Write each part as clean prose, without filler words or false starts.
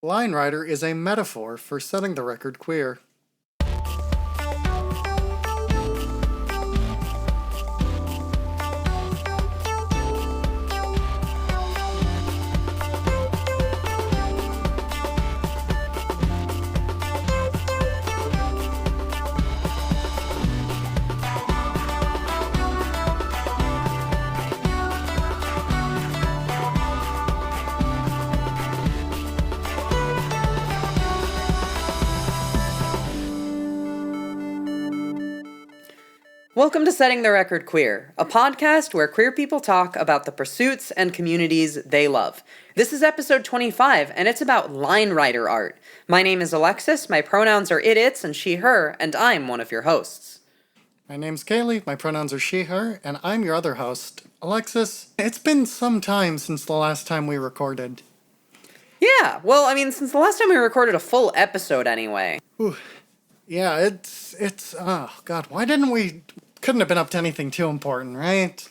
Line Rider is a metaphor for setting the record queer. Welcome to Setting the Record Queer, a podcast where queer people talk about the pursuits and communities they love. This is episode 25, and it's about line rider art. My name is Alexis, my pronouns are it, its, and she, her, and I'm one of your hosts. My name's Kaylee, my pronouns are she, her, and I'm your other host. Alexis, it's been some time since the last time we recorded. Yeah, well, since the last time we recorded a full episode anyway. Ooh. Yeah, it's, oh god, why didn't we... Couldn't have been up to anything too important, right?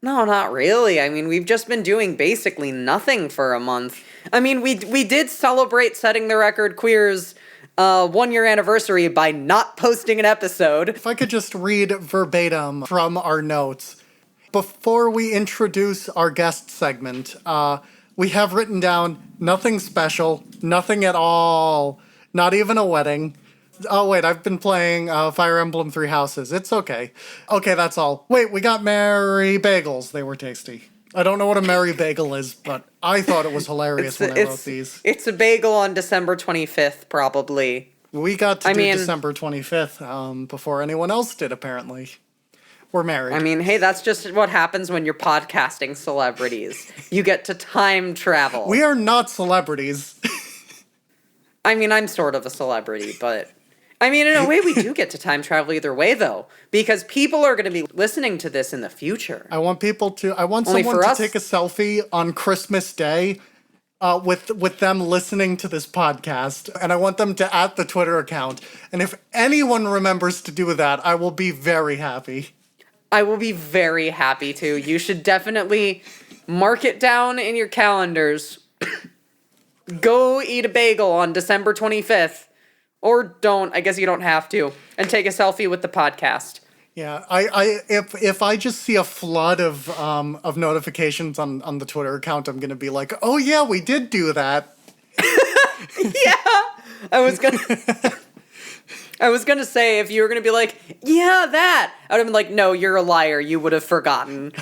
No, not really. We've just been doing basically nothing for a month. We did celebrate Setting the Record Queer's 1-year anniversary by not posting an episode. If I could just read verbatim from our notes. Before we introduce our guest segment, we have written down nothing special, nothing at all, not even a wedding. Oh, wait, I've been playing Fire Emblem Three Houses. It's okay. Okay, that's all. Wait, we got Merry Bagels. They were tasty. I don't know what a Merry Bagel is, but I thought it was hilarious when I wrote these. It's a bagel on December 25th, probably. We got to do December 25th before anyone else did, apparently. We're married. Hey, that's just what happens when you're podcasting celebrities. You get to time travel. We are not celebrities. I'm sort of a celebrity, but... in a way, we do get to time travel either way, though, because people are going to be listening to this in the future. I want someone to take a selfie on Christmas Day with them listening to this podcast, and I want them to @ the Twitter account. And if anyone remembers to do that, I will be very happy. I will be very happy to. You should definitely mark it down in your calendars. Go eat a bagel on December 25th. Or don't. I guess you don't have to. And take a selfie with the podcast. Yeah, if I just see a flood of notifications on the Twitter account, I'm gonna be like, oh yeah, we did do that. Yeah, I was gonna say, if you were gonna be like, yeah, that, I would have been like, no, you're a liar. You would have forgotten.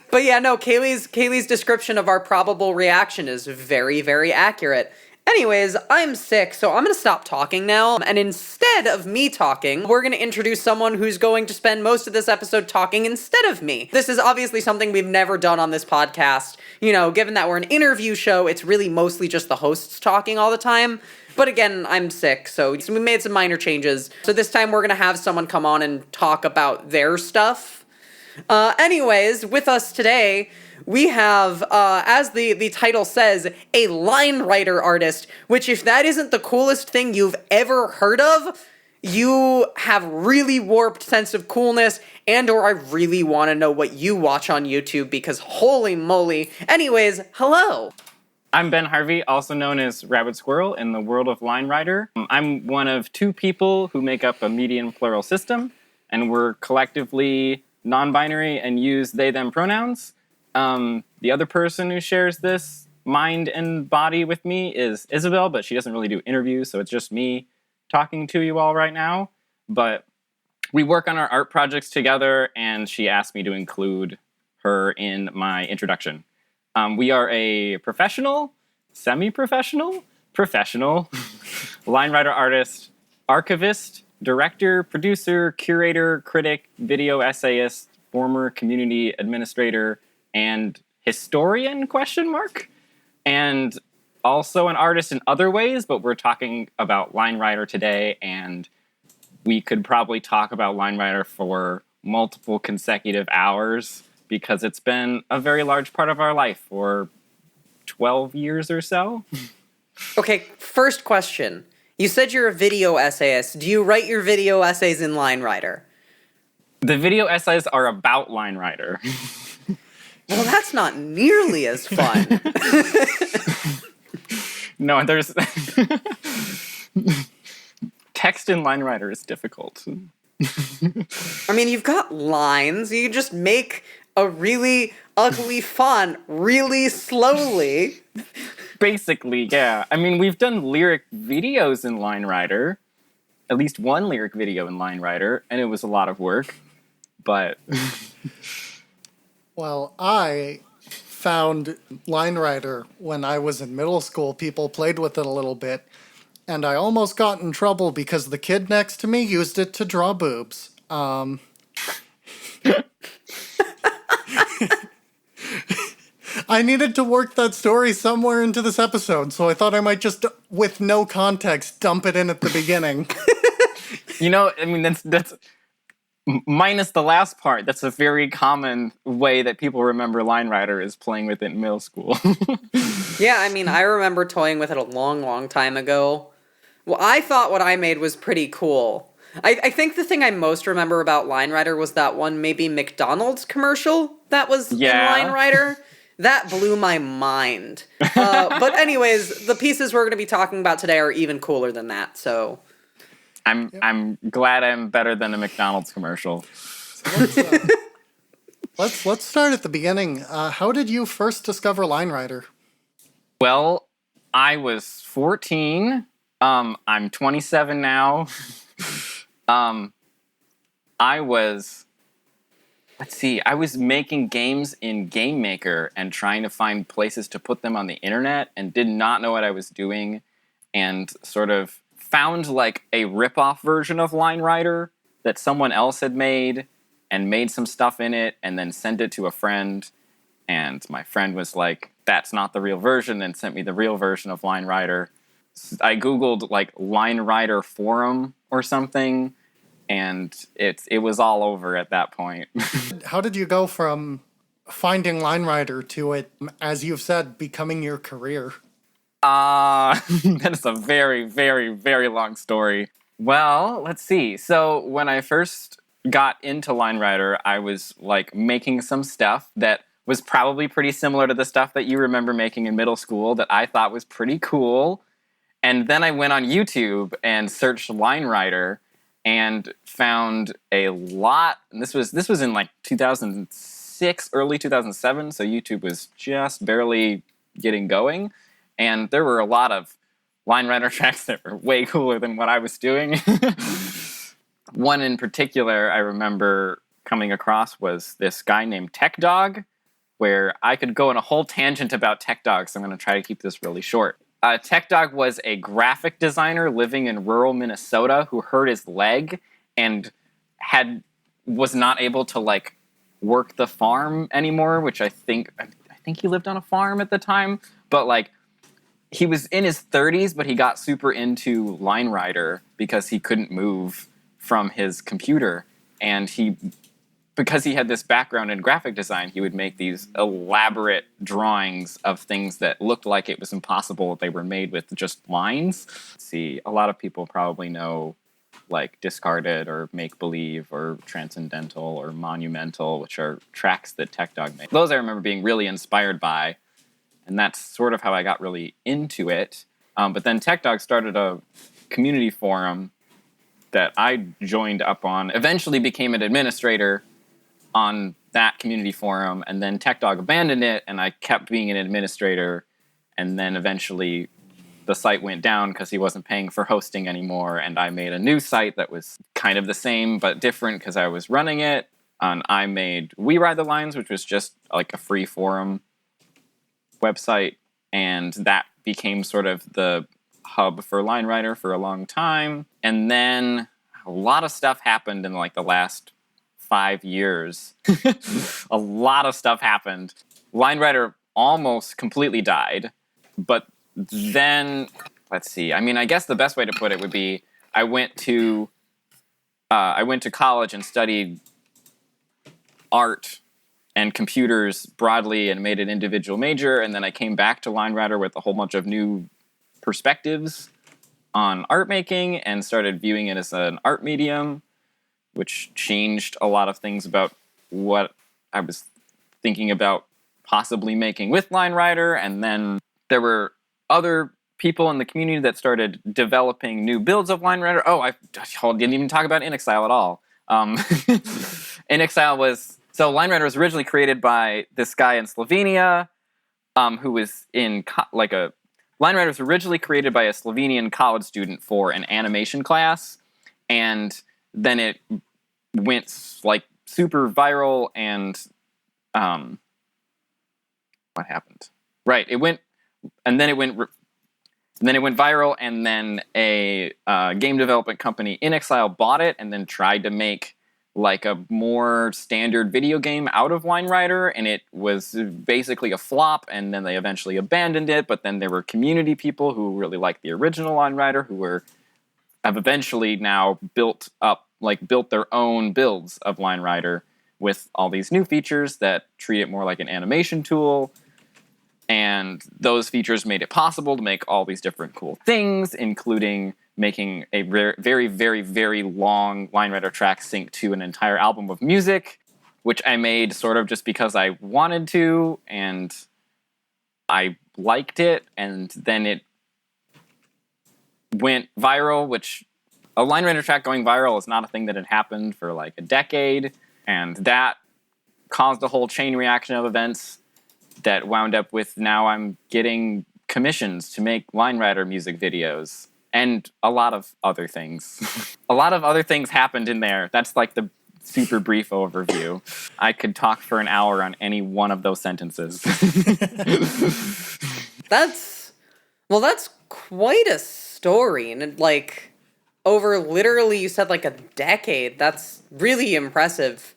But yeah, no, Kaylee's description of our probable reaction is very, very accurate. Anyways, I'm sick, so I'm going to stop talking now, and instead of me talking, we're going to introduce someone who's going to spend most of this episode talking instead of me. This is obviously something we've never done on this podcast. Given that we're an interview show, it's really mostly just the hosts talking all the time. But again, I'm sick, so we made some minor changes. So this time we're going to have someone come on and talk about their stuff. Anyways, with us today... we have, as the title says, a line rider artist, which if that isn't the coolest thing you've ever heard of, you have really warped sense of coolness, and or I really want to know what you watch on YouTube, because holy moly. Anyways, hello. I'm Ben Harvey, also known as Rabbit Squirrel in the world of Line Rider. I'm one of two people who make up a median plural system, and we're collectively non-binary and use they-them pronouns. The other person who shares this mind and body with me is Isabel, but she doesn't really do interviews, so it's just me talking to you all right now. But we work on our art projects together, and she asked me to include her in my introduction. We are a professional, semi-professional, professional line rider artist, archivist, director, producer, curator, critic, video essayist, former community administrator, and historian, ? And also an artist in other ways, but we're talking about Line Rider today, and we could probably talk about Line Rider for multiple consecutive hours, because it's been a very large part of our life for 12 years or so. Okay, first question. You said you're a video essayist. Do you write your video essays in Line Rider? The video essays are about Line Rider. Well, that's not nearly as fun. No, there's text in Line Rider is difficult. I mean, you've got lines. You just make a really ugly font really slowly. Basically, yeah. I mean, we've done lyric videos in Line Rider. At least one lyric video in Line Rider, and it was a lot of work. But Well, I found Line Rider when I was in middle school. People played with it a little bit, and I almost got in trouble because the kid next to me used it to draw boobs. I needed to work that story somewhere into this episode, so I thought I might just, with no context, dump it in at the beginning. you know, I mean, that's minus the last part. That's a very common way that people remember Line Rider is playing with it in middle school. Yeah, I mean, I remember toying with it a long, long time ago. Well, I thought what I made was pretty cool. I think the thing I most remember about Line Rider was that one maybe McDonald's commercial that was in Line Rider. That blew my mind. But anyways, the pieces we're going to be talking about today are even cooler than that. So I'm glad I'm better than a McDonald's commercial. So let's start at the beginning. How did you first discover Line Rider? Well, I was 14. I'm 27 now. I was making games in Game Maker and trying to find places to put them on the internet and did not know what I was doing, and sort of found like a rip-off version of Line Rider that someone else had made and made some stuff in it and then sent it to a friend, and my friend was like, that's not the real version, and sent me the real version of Line Rider. I googled like Line Rider forum or something, and it was all over at that point. How did you go from finding Line Rider to it, as you've said, becoming your career? That is a very, very, very long story. Well, let's see. So when I first got into Line Rider, I was like making some stuff that was probably pretty similar to the stuff that you remember making in middle school that I thought was pretty cool. And then I went on YouTube and searched Line Rider and found a lot. And this was in like 2006, early 2007, so YouTube was just barely getting going. And there were a lot of Line Rider tracks that were way cooler than what I was doing. One in particular I remember coming across was this guy named Tech Dog, where I could go on a whole tangent about Tech Dog, so I'm going to try to keep this really short. Tech Dog was a graphic designer living in rural Minnesota who hurt his leg and was not able to like work the farm anymore, which I think he lived on a farm at the time, but like he was in his 30s, but he got super into Line Rider because he couldn't move from his computer, and because he had this background in graphic design, he would make these elaborate drawings of things that looked like it was impossible. They were made with just lines. Let's see, a lot of people probably know like Discarded or Make Believe or Transcendental or Monumental, which are tracks that Tech Dog made. Those I remember being really inspired by, and that's sort of how I got really into it. But then Tech Dog started a community forum that I joined up on, eventually became an administrator on that community forum, and then Tech Dog abandoned it, and I kept being an administrator, and then eventually the site went down because he wasn't paying for hosting anymore, and I made a new site that was kind of the same but different because I was running it, and I made We Ride the Lines, which was just like a free forum website, and that became sort of the hub for Line Rider for a long time, and then a lot of stuff happened in like the last 5 years. A lot of stuff happened. Line Rider almost completely died, but then, let's see. I mean, I guess the best way to put it would be I went to college and studied art and computers broadly and made an individual major, and then I came back to Line Rider with a whole bunch of new perspectives on art making and started viewing it as an art medium, which changed a lot of things about what I was thinking about possibly making with Line Rider. And then there were other people in the community that started developing new builds of Line Rider. Oh, I didn't even talk about InXile at all. InXile Line Rider was originally created by this guy in Slovenia, who was in Line Rider was originally created by a Slovenian college student for an animation class, and then it went like super viral, and what happened? Right, it went viral, and then a game development company, InXile, bought it and then tried to make like a more standard video game out of Line Rider, and it was basically a flop, and then they eventually abandoned it. But then there were community people who really liked the original Line Rider have eventually now built their own builds of Line Rider with all these new features that treat it more like an animation tool. And those features made it possible to make all these different cool things, including making a very, very, very long Line Rider track sync to an entire album of music, which I made sort of just because I wanted to, and I liked it, and then it went viral, which a Line Rider track going viral is not a thing that had happened for like a decade, and that caused a whole chain reaction of events that wound up with now I'm getting commissions to make Line Rider music videos. And a lot of other things. A lot of other things happened in there. That's like the super brief overview. I could talk for an hour on any one of those sentences. That's quite a story. And like, over literally, you said like a decade. That's really impressive.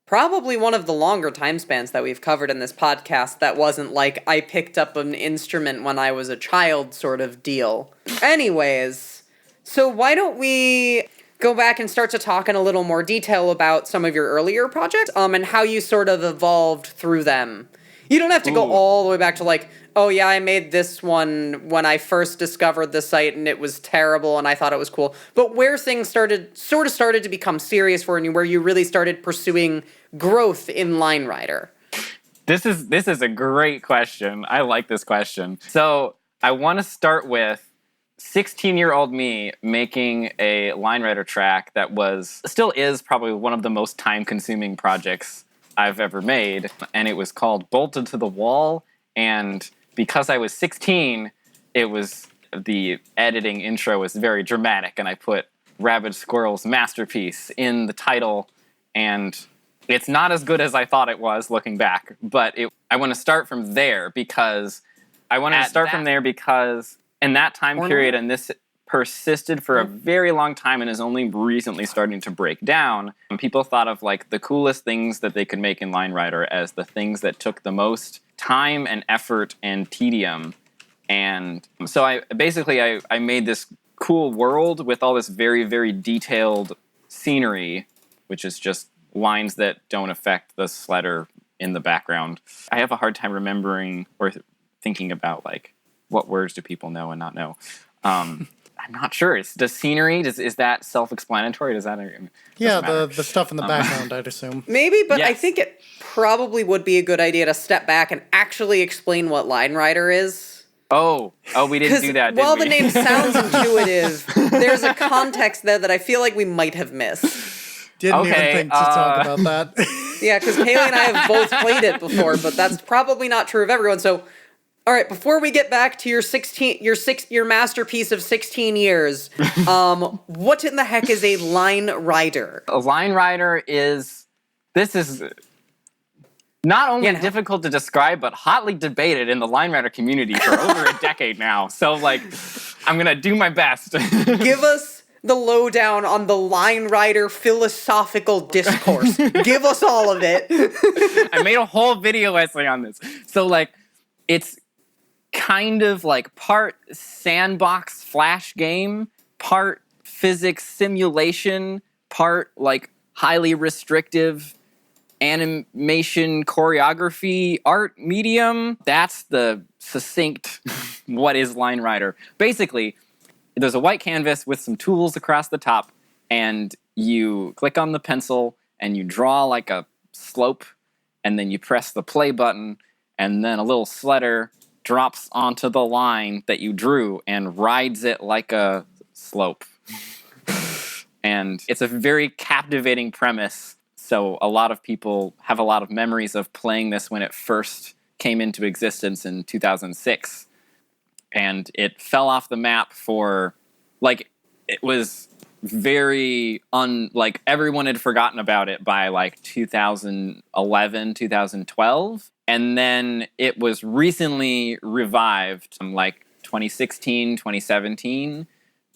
Probably one of the longer time spans that we've covered in this podcast that wasn't like, I picked up an instrument when I was a child sort of deal. Anyways, so why don't we go back and start to talk in a little more detail about some of your earlier projects, and how you sort of evolved through them. You don't have to go all the way back to like, oh yeah, I made this one when I first discovered the site and it was terrible and I thought it was cool. But where things started to become serious for you, where you really started pursuing growth in Line Rider. This is a great question. I like this question. So I want to start with 16-year-old me making a Line Rider track that still is probably one of the most time-consuming projects I've ever made, and it was called Bolted to the Wall. And because I was 16, the editing intro was very dramatic, and I put Rabid Squirrel's masterpiece in the title, and it's not as good as I thought it was looking back. But I want to start from there because in that time period, and this persisted for a very long time and is only recently starting to break down. And people thought of like the coolest things that they could make in Line Rider as the things that took the most time and effort and tedium. And so I made this cool world with all this very, very detailed scenery, which is just lines that don't affect the sledder in the background. I have a hard time remembering or thinking about like what words do people know and not know. I'm not sure. Does scenery, is that self-explanatory? Does that? Yeah, the stuff in the background, I'd assume. Maybe, but yes. I think it probably would be a good idea to step back and actually explain what Line Rider is. Oh, we didn't do that, did while we? The name sounds intuitive, there's a context there that I feel like we might have missed. Didn't even think to talk about that. Yeah, because Haley and I have both played it before, but that's probably not true of everyone. So, all right, before we get back to your masterpiece of 16 years, what in the heck is a Line Rider? A Line Rider is not only difficult to describe, but hotly debated in the Line Rider community for over a decade now. So, like, I'm going to do my best. Give us the lowdown on the Line Rider philosophical discourse. Give us all of it. I made a whole video essay on this. So, like, it's kind of like part sandbox flash game, part physics simulation, part like highly restrictive animation choreography art medium. That's the succinct what is Line Rider. Basically, there's a white canvas with some tools across the top, and you click on the pencil and you draw like a slope, and then you press the play button, and then a little sledder drops onto the line that you drew and rides it like a slope. And it's a very captivating premise. So a lot of people have a lot of memories of playing this when it first came into existence in 2006. And it fell off the map for, like, it was very like everyone had forgotten about it by like 2011, 2012. And then it was recently revived like 2016, 2017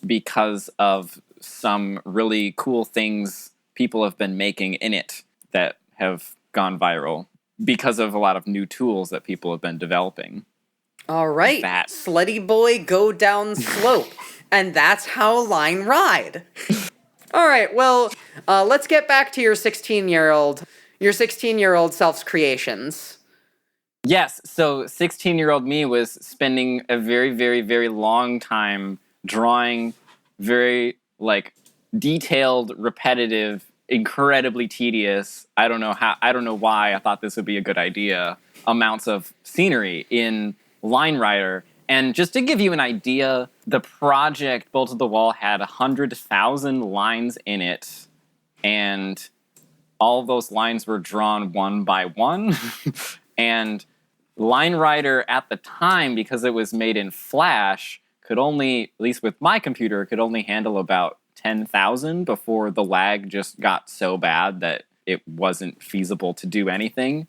because of some really cool things people have been making in it that have gone viral because of a lot of new tools that people have been developing. All right, Sleddy Boy, go down slope. And that's how line ride. All right, well, let's get back to your 16-year-old self's creations. Yes, so 16-year-old me was spending a very, very, very long time drawing very, like, detailed, repetitive, incredibly tedious, I don't know why I thought this would be a good idea, amounts of scenery in Line Rider. And just to give you an idea, the project Bolt to the Wall had 100,000 lines in it, and all of those lines were drawn one by one. And Line Rider at the time, because it was made in Flash, could only, at least with my computer, could only handle about 10,000 before the lag just got so bad that it wasn't feasible to do anything.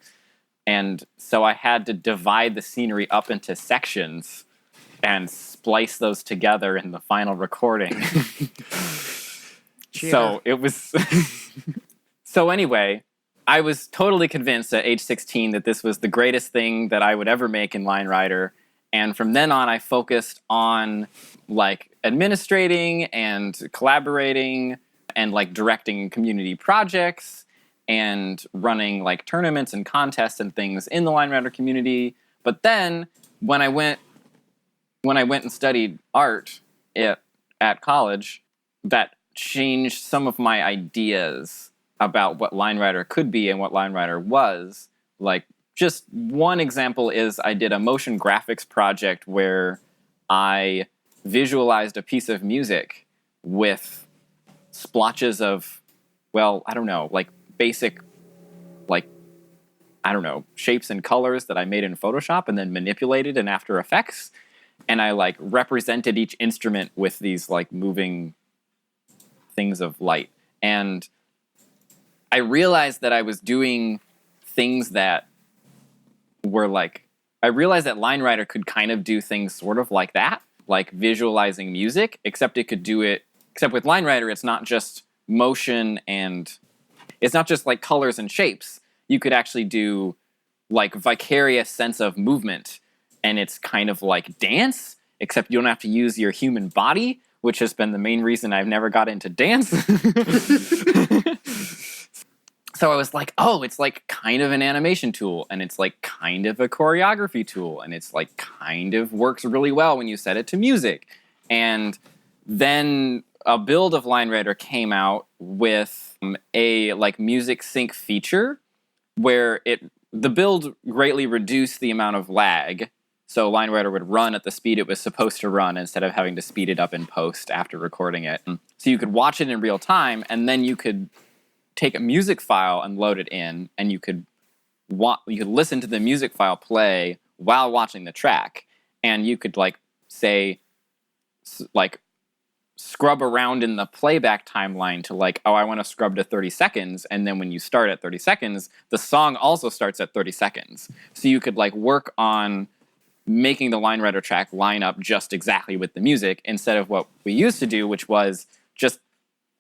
And so I had to divide the scenery up into sections and splice those together in the final recording. So it was... So anyway, I was totally convinced at age 16 that this was the greatest thing that I would ever make in Line Rider. And from then on, I focused on like administrating and collaborating and like directing community projects and running like tournaments and contests and things in the Line Rider community. But then when I went and studied art at college, that changed some of my ideas about what Line Rider could be and what Line Rider was. Like, just one example is I did a motion graphics project where I visualized a piece of music with splotches of, well, I don't know, like basic, like, I don't know, shapes and colors that I made in Photoshop and then manipulated in After Effects. And I like represented each instrument with these like moving things of light. And I realized that I was doing things that were like, I realized that Line Rider could kind of do things sort of like that, like visualizing music, except with Line Rider, it's not just motion and it's not just like colors and shapes. You could actually do like vicarious sense of movement, and it's kind of like dance, except you don't have to use your human body, which has been the main reason I've never got into dance. So I was like, oh, it's like kind of an animation tool, and it's like kind of a choreography tool, and it's like kind of works really well when you set it to music. And then a build of Line Rider came out with a like music sync feature where the build greatly reduced the amount of lag. So Line Rider would run at the speed it was supposed to run instead of having to speed it up in post after recording it. So you could watch it in real time, and then you could take a music file and load it in, and you could listen to the music file play while watching the track. And you could like say like scrub around in the playback timeline to like, oh, I want to scrub to 30 seconds. And then when you start at 30 seconds, the song also starts at 30 seconds. So you could like work on making the Line Rider track line up just exactly with the music instead of what we used to do, which was just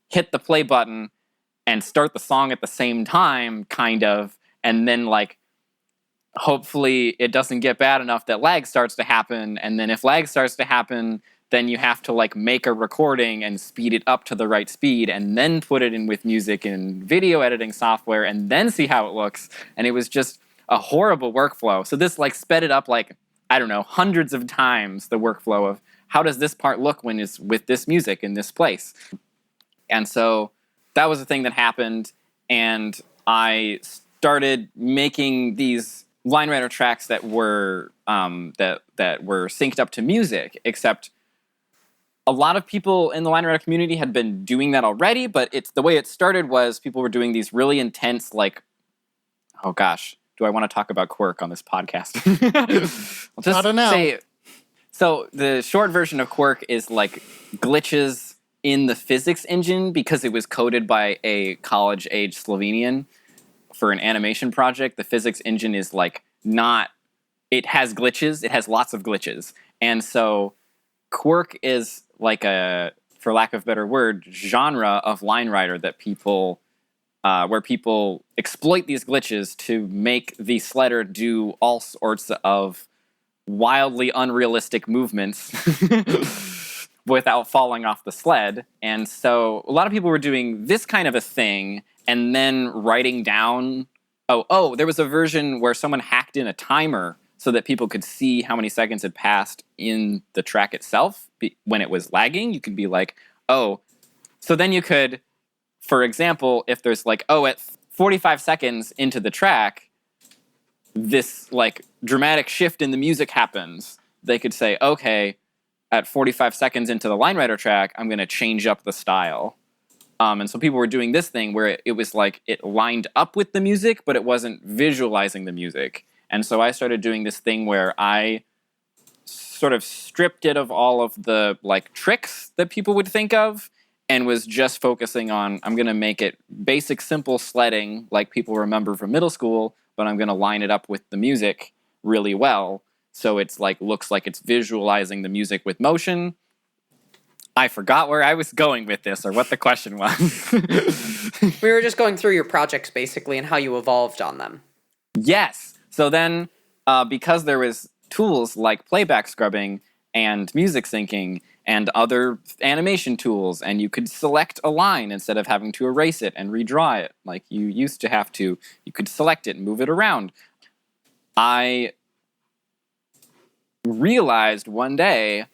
hit the play button and start the song at the same time, kind of, and then like hopefully it doesn't get bad enough that lag starts to happen, and then if lag starts to happen, then you have to like make a recording and speed it up to the right speed and then put it in with music and video editing software and then see how it looks. And it was just a horrible workflow. So this like sped it up like, I don't know, hundreds of times the workflow of how does this part look when it's with this music in this place. And so that was the thing that happened, and I started making these line rider tracks that were that were synced up to music, except a lot of people in the line rider community had been doing that already, but it's the way it started was people were doing these really intense, like, oh gosh, do I want to talk about Quirk on this podcast? I'll just I don't know. say, so the short version of Quirk is like glitches in the physics engine because it was coded by a college-age Slovenian for an animation project. The physics engine is like not, it has glitches, it has lots of glitches. And so Quirk is like a, for lack of a better word, genre of line rider that people, where people exploit these glitches to make the sledder do all sorts of wildly unrealistic movements without falling off the sled. And so a lot of people were doing this kind of a thing and then writing down, there was a version where someone hacked in a timer so that people could see how many seconds had passed in the track itself when it was lagging. You could be like, so then you could, for example, if there's like, at 45 seconds into the track, this like dramatic shift in the music happens. They could say, okay, at 45 seconds into the line rider track, I'm going to change up the style. And so people were doing this thing where it was like it lined up with the music, but it wasn't visualizing the music. And so I started doing this thing where I sort of stripped it of all of the like tricks that people would think of and was just focusing on, I'm going to make it basic, simple sledding like people remember from middle school, but I'm going to line it up with the music really well. So it's like, looks like it's visualizing the music with motion. I forgot where I was going with this or what the question was. We were just going through your projects basically and how you evolved on them. Yes. So then, because there was tools like playback scrubbing and music syncing and other animation tools, and you could select a line instead of having to erase it and redraw it like you used to have to. You could select it and move it around. I realized one day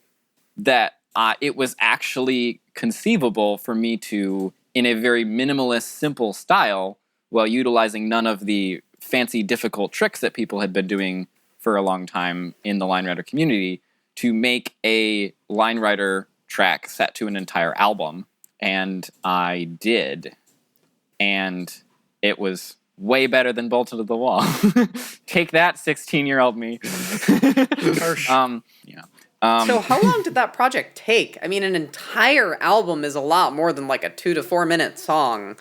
that it was actually conceivable for me to, in a very minimalist, simple style, while utilizing none of the fancy, difficult tricks that people had been doing for a long time in the line rider community, to make a line rider track set to an entire album. And I did. And it was way better than Bolted to the Wall. Take that, 16-year-old me. So how long did that project take? I mean, an entire album is a lot more than like a 2 to 4 minute song.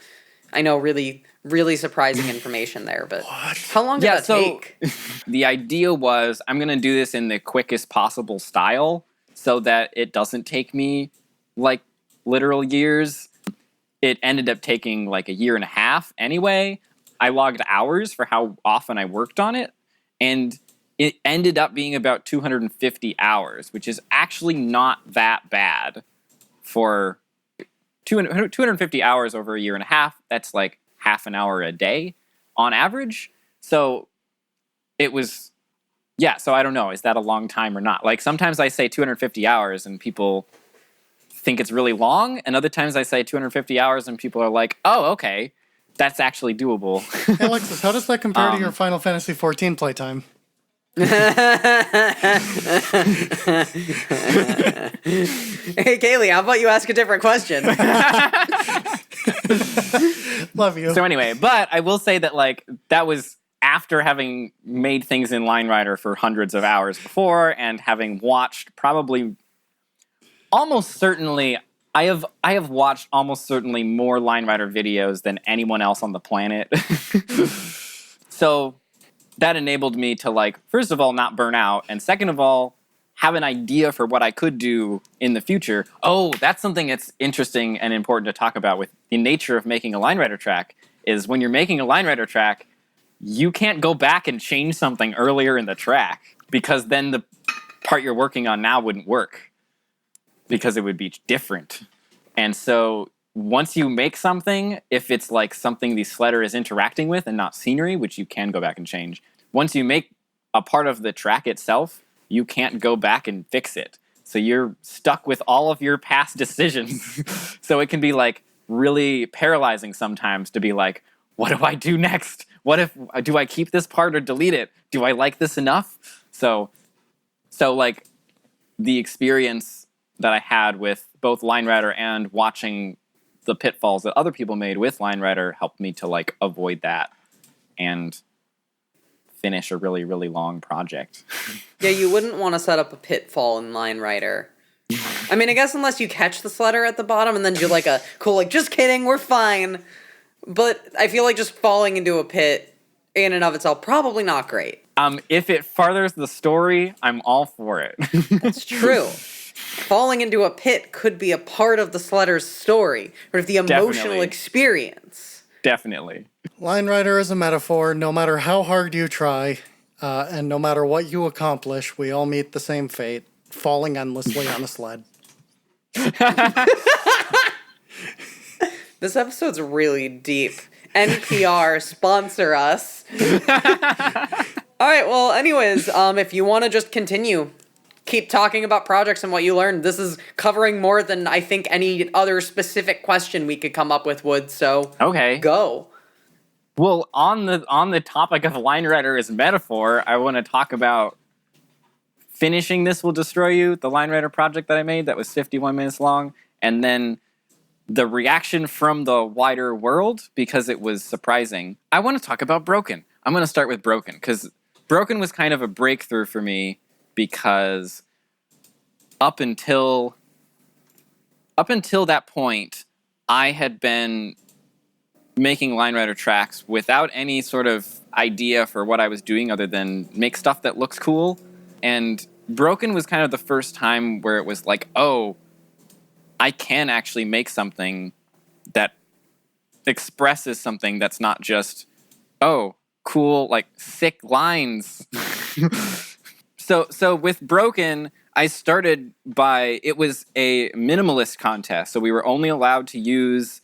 I know, really, really surprising information there, but how long did that take? The idea was I'm going to do this in the quickest possible style so that it doesn't take me like literal years. It ended up taking like a year and a half anyway. I logged hours for how often I worked on it, and it ended up being about 250 hours, which is actually not that bad for 250 hours over a year and a half. That's like half an hour a day on average. So it was, so I don't know, is that a long time or not? Like sometimes I say 250 hours and people think it's really long, and other times I say 250 hours and people are like, oh, okay, that's actually doable. Hey, Alexis, how does that compare to your Final Fantasy XIV playtime? Hey, Kaylee, how about you ask a different question? Love you. So anyway, but I will say that like that was after having made things in Line Rider for hundreds of hours before and having watched probably almost certainly I have watched almost certainly more Line Rider videos than anyone else on the planet. So that enabled me to, like, first of all, not burn out, and second of all, have an idea for what I could do in the future. Oh, that's something that's interesting and important to talk about with the nature of making a Line Rider track, is when you're making a Line Rider track, you can't go back and change something earlier in the track, because then the part you're working on now wouldn't work, because it would be different. And so once you make something, if it's like something the sledder is interacting with and not scenery, which you can go back and change, once you make a part of the track itself, you can't go back and fix it. So you're stuck with all of your past decisions. So it can be like really paralyzing sometimes to be like, what do I do next? do I keep this part or delete it? Do I like this enough? So like the experience that I had with both Line Rider and watching the pitfalls that other people made with Line Rider helped me to like avoid that and finish a really, really long project. Yeah, you wouldn't want to set up a pitfall in Line Rider. I mean, I guess unless you catch the sledder at the bottom and then do like a cool, like, just kidding, we're fine. But I feel like just falling into a pit in and of itself, probably not great. If it furthers the story, I'm all for it. That's true. Falling into a pit could be a part of the sledder's story, or the emotional Definitely. experience. Definitely. Line Rider is a metaphor. No matter how hard you try, and no matter what you accomplish, we all meet the same fate, falling endlessly on a sled. This episode's really deep. NPR, sponsor us. All right, well, anyways, if you want to just continue, keep talking about projects and what you learned. This is covering more than I think any other specific question we could come up with would, so Okay. go. Well, on the topic of Line Rider as metaphor, I want to talk about finishing This Will Destroy You, the Line Rider project that I made that was 51 minutes long, and then the reaction from the wider world because it was surprising. I want to talk about Broken. I'm going to start with Broken because Broken was kind of a breakthrough for me because up until that point, I had been making Line Rider tracks without any sort of idea for what I was doing other than make stuff that looks cool. And Broken was kind of the first time where it was like, oh, I can actually make something that expresses something that's not just, oh, cool, like thick lines. So with Broken, I started it was a minimalist contest. So we were only allowed to use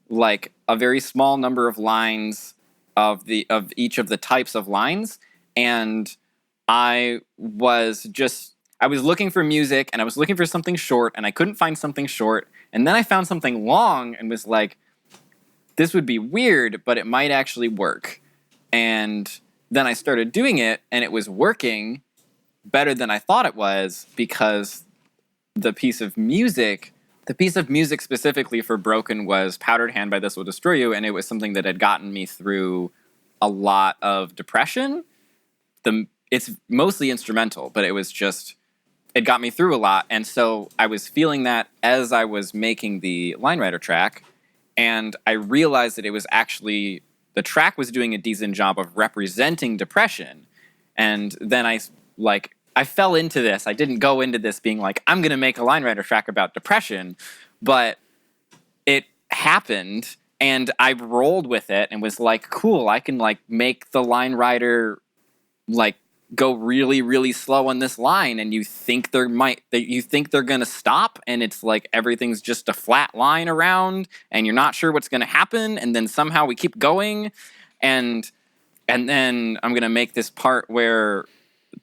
like a very small number of lines of each of the types of lines. And I was looking for music and I was looking for something short and I couldn't find something short. And then I found something long and was like, this would be weird, but it might actually work. And then I started doing it and it was working better than I thought it was because the piece of music specifically for Broken was Powdered Hand by This Will Destroy You. And it was something that had gotten me through a lot of depression. It's mostly instrumental, but it got me through a lot. And so I was feeling that as I was making the Line Rider track, and I realized that it was actually, the track was doing a decent job of representing depression. And then I fell into this. I didn't go into this being like, I'm going to make a Line Rider track about depression, but it happened and I rolled with it and was like, cool, I can like make the Line Rider like go really, really slow on this line, and you think they're gonna stop, and it's like everything's just a flat line around, and you're not sure what's gonna happen, and then somehow we keep going, and then I'm gonna make this part where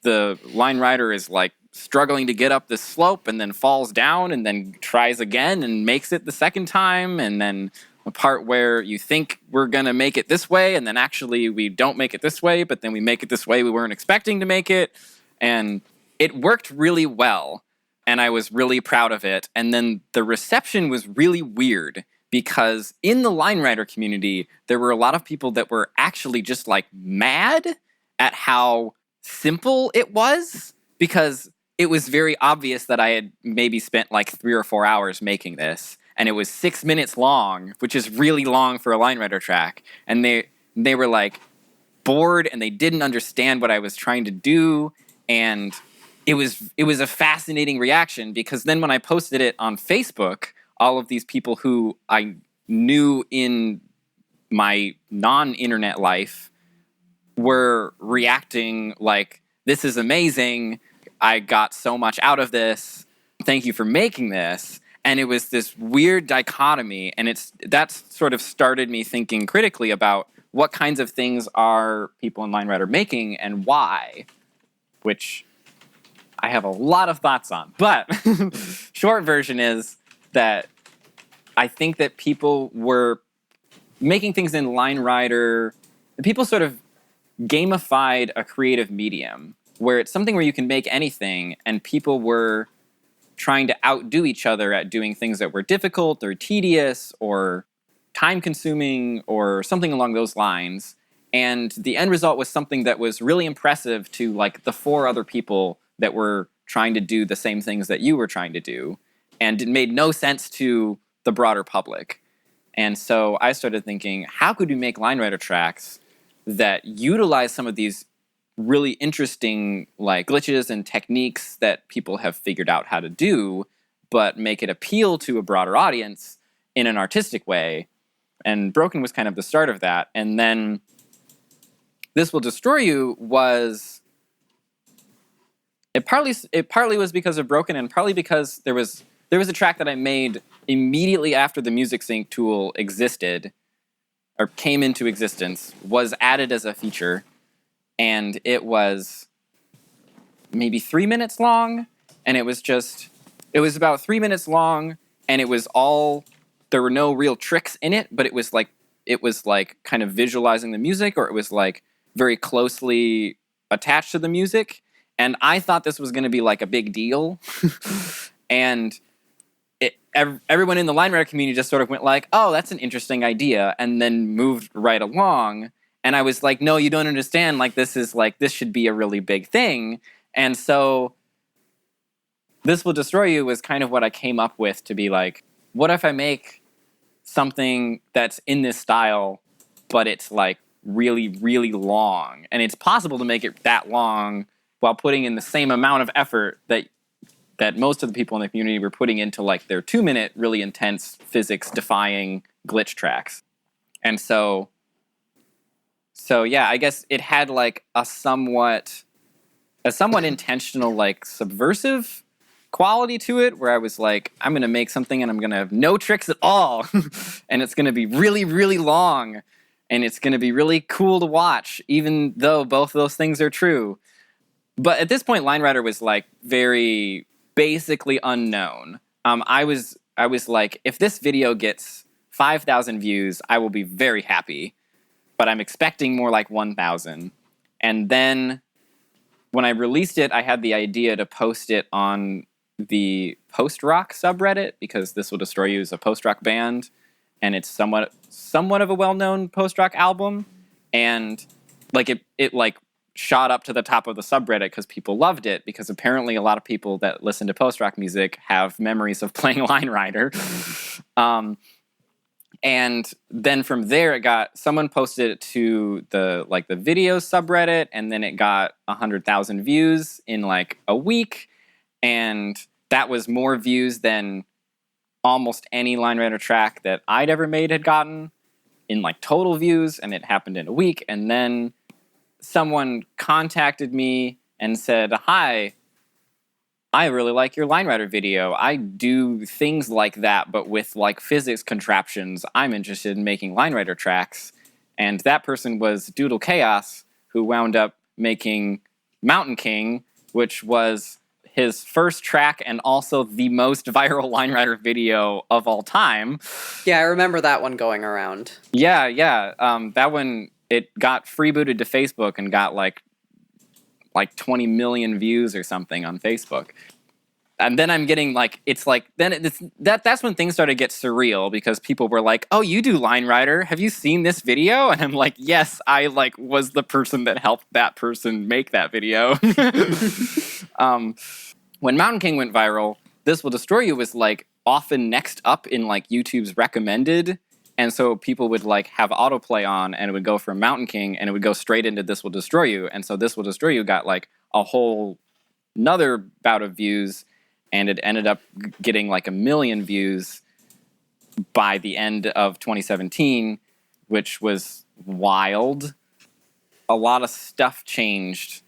the Line Rider is like struggling to get up this slope, and then falls down, and then tries again and makes it the second time, and then a part where you think we're going to make it this way, and then actually we don't make it this way, but then we make it this way we weren't expecting to make it. And it worked really well, and I was really proud of it. And then the reception was really weird, because in the Line Rider community, there were a lot of people that were actually just like mad at how simple it was, because it was very obvious that I had maybe spent like 3 or 4 hours making this. And it was 6 minutes long, which is really long for a Line Rider track. And they were like bored and they didn't understand what I was trying to do. And it was a fascinating reaction, because then when I posted it on Facebook, all of these people who I knew in my non-internet life were reacting like, this is amazing. I got so much out of this. Thank you for making this. And it was this weird dichotomy, and that sort of started me thinking critically about what kinds of things are people in Line Rider making and why, which I have a lot of thoughts on. But short version is that I think that people were making things in Line Rider people sort of gamified a creative medium where it's something where you can make anything, and people were trying to outdo each other at doing things that were difficult or tedious or time-consuming or something along those lines. And the end result was something that was really impressive to like the 4 other people that were trying to do the same things that you were trying to do. And it made no sense to the broader public. And so I started thinking, how could we make line writer tracks that utilize some of these really interesting like glitches and techniques that people have figured out how to do, but make it appeal to a broader audience in an artistic way. And Broken was kind of the start of that. And then This Will Destroy You was... It partly was because of Broken, and partly because there was a track that I made immediately after the music sync tool existed, or came into existence, was added as a feature, and it was maybe 3 minutes long, and it was about 3 minutes long, and it was all, there were no real tricks in it, but it was like kind of visualizing the music, or it was like very closely attached to the music. And I thought this was going to be like a big deal. And everyone in the line writer community just sort of went like, oh, that's an interesting idea, and then moved right along. And I was like, no, you don't understand. Like, this should be a really big thing. And so This Will Destroy You was kind of what I came up with to be like, what if I make something that's in this style, but it's like really, really long? And it's possible to make it that long while putting in the same amount of effort that most of the people in the community were putting into like their 2-minute, really intense, physics-defying glitch tracks. And so yeah, I guess it had like a somewhat intentional, like subversive quality to it, where I was like, I'm going to make something and I'm going to have no tricks at all. And it's going to be really, really long. And it's going to be really cool to watch, even though both of those things are true. But at this point, Line Rider was like very basically unknown. I was like, if this video gets 5,000 views, I will be very happy. But I'm expecting more like 1,000. And then when I released it, I had the idea to post it on the post-rock subreddit, because This Will Destroy You is a post-rock band, and it's somewhat of a well-known post-rock album. And like it like shot up to the top of the subreddit because people loved it, because apparently a lot of people that listen to post-rock music have memories of playing Line Rider. And then from there, someone posted it to the video subreddit, and then it got 100,000 views in like a week. And that was more views than almost any Line Rider track that I'd ever made had gotten in like total views. And it happened in a week. And then someone contacted me and said, hi, I really like your Line Rider video. I do things like that, but with like physics contraptions. I'm interested in making Line Rider tracks. And that person was Doodle Chaos, who wound up making Mountain King, which was his first track and also the most viral Line Rider video of all time. Yeah, I remember that one going around. Yeah. That one, it got freebooted to Facebook and got like 20 million views or something on Facebook. And then I'm getting like, it's like, then that's when things started to get surreal, because people were like, oh, you do Line Rider? Have you seen this video? And I'm like, yes, I like was the person that helped that person make that video. When Mountain King went viral, This Will Destroy You was like often next up in like YouTube's recommended. And so people would like have autoplay on, and it would go from Mountain King and it would go straight into This Will Destroy You. And so This Will Destroy You got like a whole another bout of views, and it ended up getting like 1 million views by the end of 2017, which was wild. A lot of stuff changed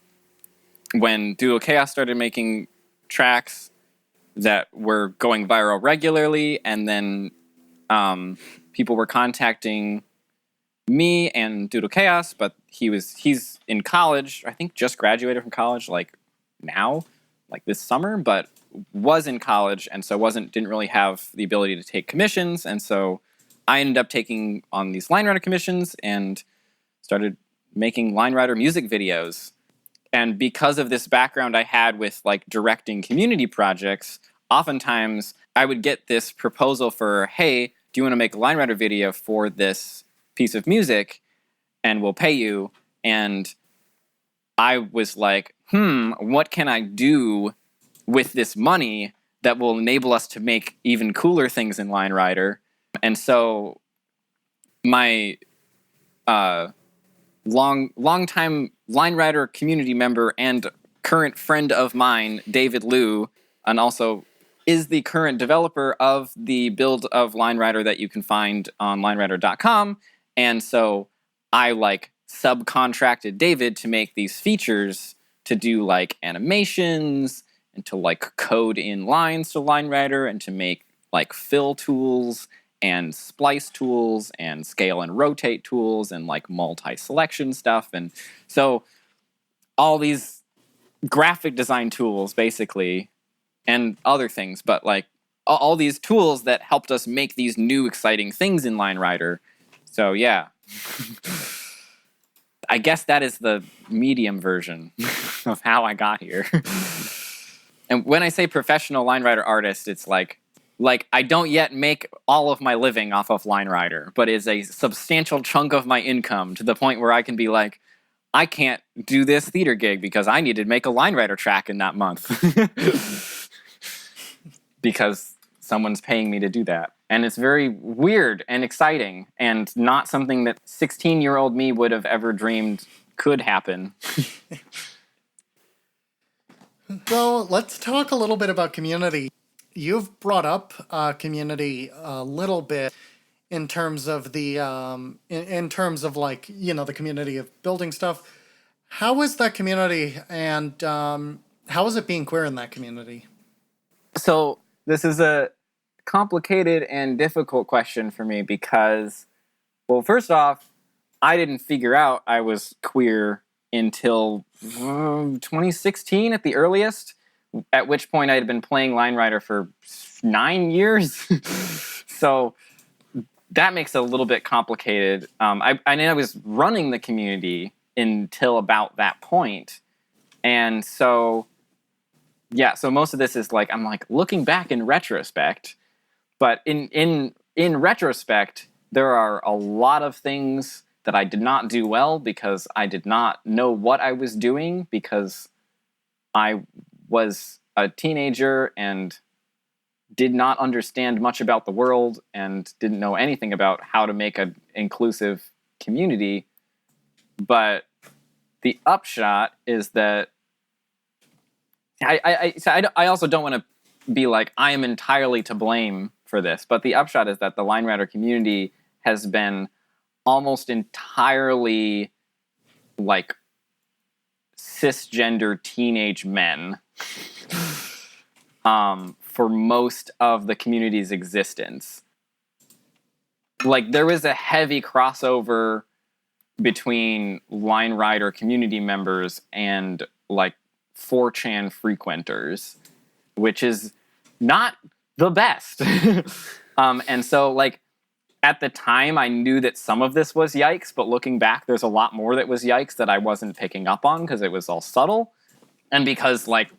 when Doodle Chaos started making tracks that were going viral regularly, and then people were contacting me and Doodle Chaos, but he's in college. I think just graduated from college, like now, like this summer, but was in college, and so didn't really have the ability to take commissions, and so I ended up taking on these Line Rider commissions and started making Line Rider music videos. And because of this background I had with like directing community projects, oftentimes I would get this proposal for, hey, do you want to make a Line Rider video for this piece of music? And we'll pay you. And I was like, what can I do with this money that will enable us to make even cooler things in Line Rider? And so my long-time Line Rider community member and current friend of mine, David Liu, and also is the current developer of the build of Line Rider that you can find on linerider.com. And so I like subcontracted David to make these features to do like animations and to like code in lines to Line Rider and to make like fill tools and splice tools and scale and rotate tools and like multi-selection stuff. And so all these graphic design tools basically and other things, but like all these tools that helped us make these new exciting things in Line Rider. So yeah, I guess that is the medium version of how I got here. And when I say professional Line Rider artist, it's like I don't yet make all of my living off of Line Rider, but it's a substantial chunk of my income to the point where I can be like, I can't do this theater gig because I need to make a Line Rider track in that month. Because someone's paying me to do that. And it's very weird and exciting and not something that 16-year-old me would have ever dreamed could happen. So let's talk a little bit about community. You've brought up community a little bit in terms of the in terms of like, you know, the community of building stuff. How is that community, and how is it being queer in that community? So this is a complicated and difficult question for me because, well, first off, I didn't figure out I was queer until 2016 at the earliest, at which point I had been playing Line Rider for 9 years. So that makes it a little bit complicated. I was running the community until about that point. And so, yeah, so most of this is like, I'm like looking back in retrospect, but in retrospect, there are a lot of things that I did not do well because I did not know what I was doing because I was a teenager and did not understand much about the world and didn't know anything about how to make an inclusive community. But the upshot is that I also don't want to be like, I am entirely to blame for this, but the upshot is that the Line Rider community has been almost entirely like cisgender teenage men for most of the community's existence. Like there was a heavy crossover between Line Rider community members and like 4chan frequenters, which is not the best. And so like at the time I knew that some of this was yikes, but looking back there's a lot more that was yikes that I wasn't picking up on because it was all subtle. And because like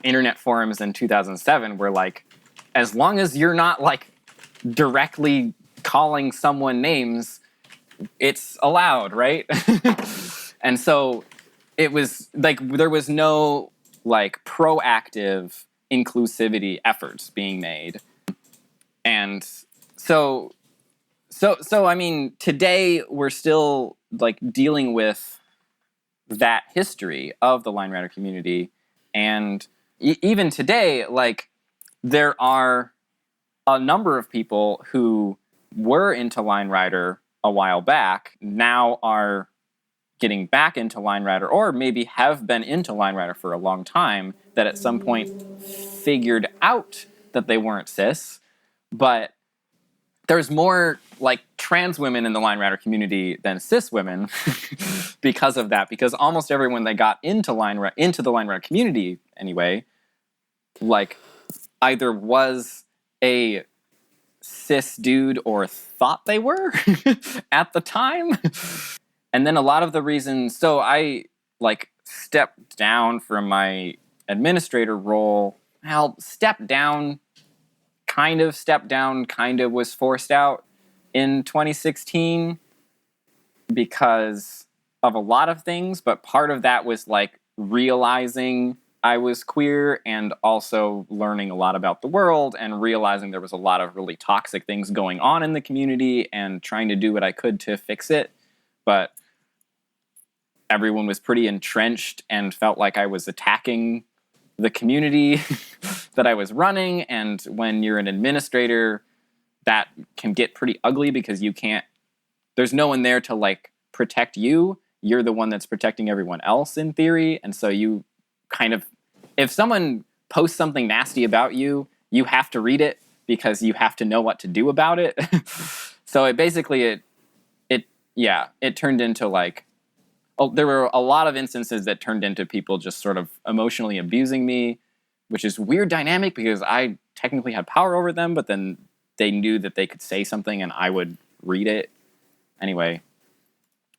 internet forums in 2007 were like, as long as you're not like directly calling someone names, it's allowed, right? And so it was like there was no like proactive inclusivity efforts being made. And so I mean, today we're still like dealing with that history of the Line Rider community. And even today, like there are a number of people who were into Line Rider a while back, now are getting back into Line Rider, or maybe have been into Line Rider for a long time, that at some point figured out that they weren't cis. But there's more like trans women in the Line Rider community than cis women because of that. Because almost everyone that got into the Line Rider community anyway, like either was a cis dude or thought they were at the time. And then a lot of the reasons, so I like stepped down from my administrator role. Well, stepped down, kind of was forced out in 2016 because of a lot of things, but part of that was like realizing I was queer and also learning a lot about the world and realizing there was a lot of really toxic things going on in the community and trying to do what I could to fix it. But everyone was pretty entrenched and felt like I was attacking the community that I was running. And when you're an administrator, that can get pretty ugly because there's no one there to like protect you. You're the one that's protecting everyone else in theory. And so you kind of, if someone posts something nasty about you, you have to read it because you have to know what to do about it. So it turned into like, there were a lot of instances that turned into people just sort of emotionally abusing me, which is weird dynamic because I technically had power over them, but then they knew that they could say something and I would read it. Anyway,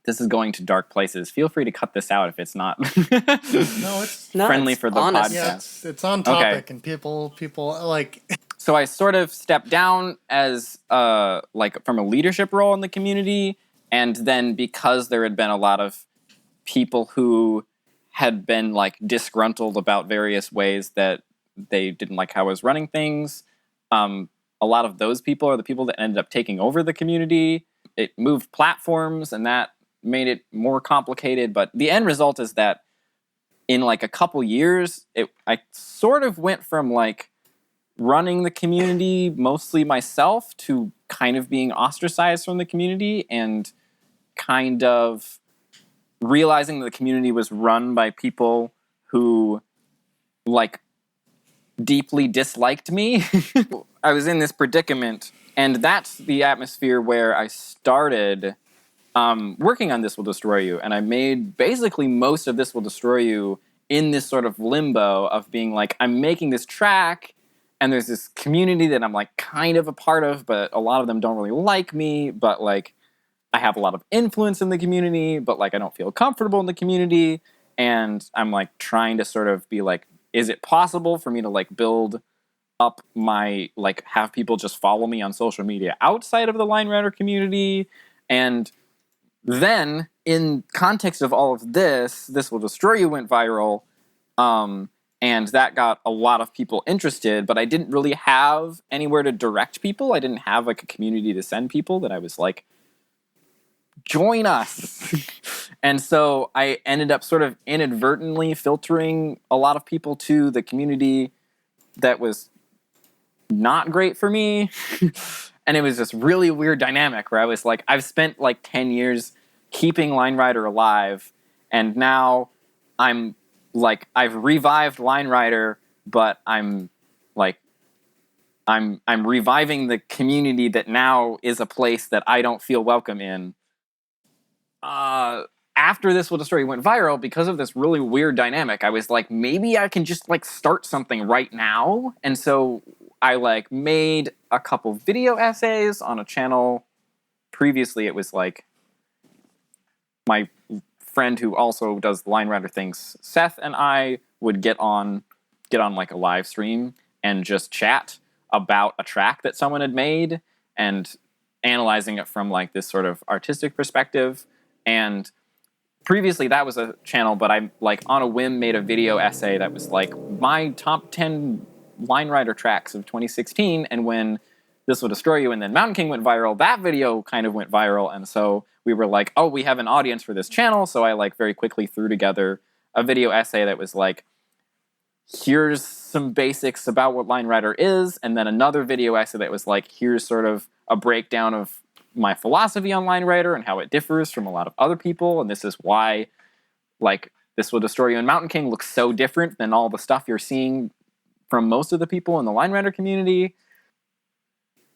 this is going to dark places. Feel free to cut this out if it's not No, it's friendly for the honest. podcast. Yeah, it's on topic, Okay. and people like. So I sort of stepped down as like from a leadership role in the community, and then because there had been a lot of people who had been like disgruntled about various ways that they didn't like how I was running things, a lot of those people are the people that ended up taking over the community. It moved platforms, and that made it more complicated. But the end result is that in like a couple years, I sort of went from like running the community mostly myself to kind of being ostracized from the community and kind of realizing the community was run by people who like deeply disliked me. I was in this predicament, and that's the atmosphere where I started working on This Will Destroy You, and I made basically most of This Will Destroy You in this sort of limbo of being like, I'm making this track, and there's this community that I'm like kind of a part of, but a lot of them don't really like me, but like I have a lot of influence in the community, but like I don't feel comfortable in the community, and I'm like trying to sort of be like, is it possible for me to like build up my, like have people just follow me on social media outside of the Line Rider community? And then in context of all of this, This Will Destroy You went viral, and that got a lot of people interested, but I didn't really have anywhere to direct people. I didn't have like a community to send people that I was like, join us. And so I ended up sort of inadvertently filtering a lot of people to the community that was not great for me. And it was this really weird dynamic where I was like, I've spent like 10 years keeping Line Rider alive, and now I'm like, I've revived Line Rider, but I'm like, I'm reviving the community that now is a place that I don't feel welcome in. After This Will Destroy You went viral, because of this really weird dynamic, I was like, maybe I can just like start something right now. And so I like made a couple video essays on a channel. Previously, it was like my friend who also does Line Rider things, Seth, and I would get on like a live stream and just chat about a track that someone had made and analyzing it from like this sort of artistic perspective. And previously that was a channel, but I like on a whim made a video essay that was like my top 10 Line Rider tracks of 2016. And when This Will Destroy You and then Mountain King went viral, that video kind of went viral. And so we were like, oh, we have an audience for this channel. So I like very quickly threw together a video essay that was like, here's some basics about what Line Rider is. And then another video essay that was like, here's sort of a breakdown of my philosophy on Line Rider and how it differs from a lot of other people. And this is why like This Will Destroy You and Mountain King looks so different than all the stuff you're seeing from most of the people in the Line Rider community.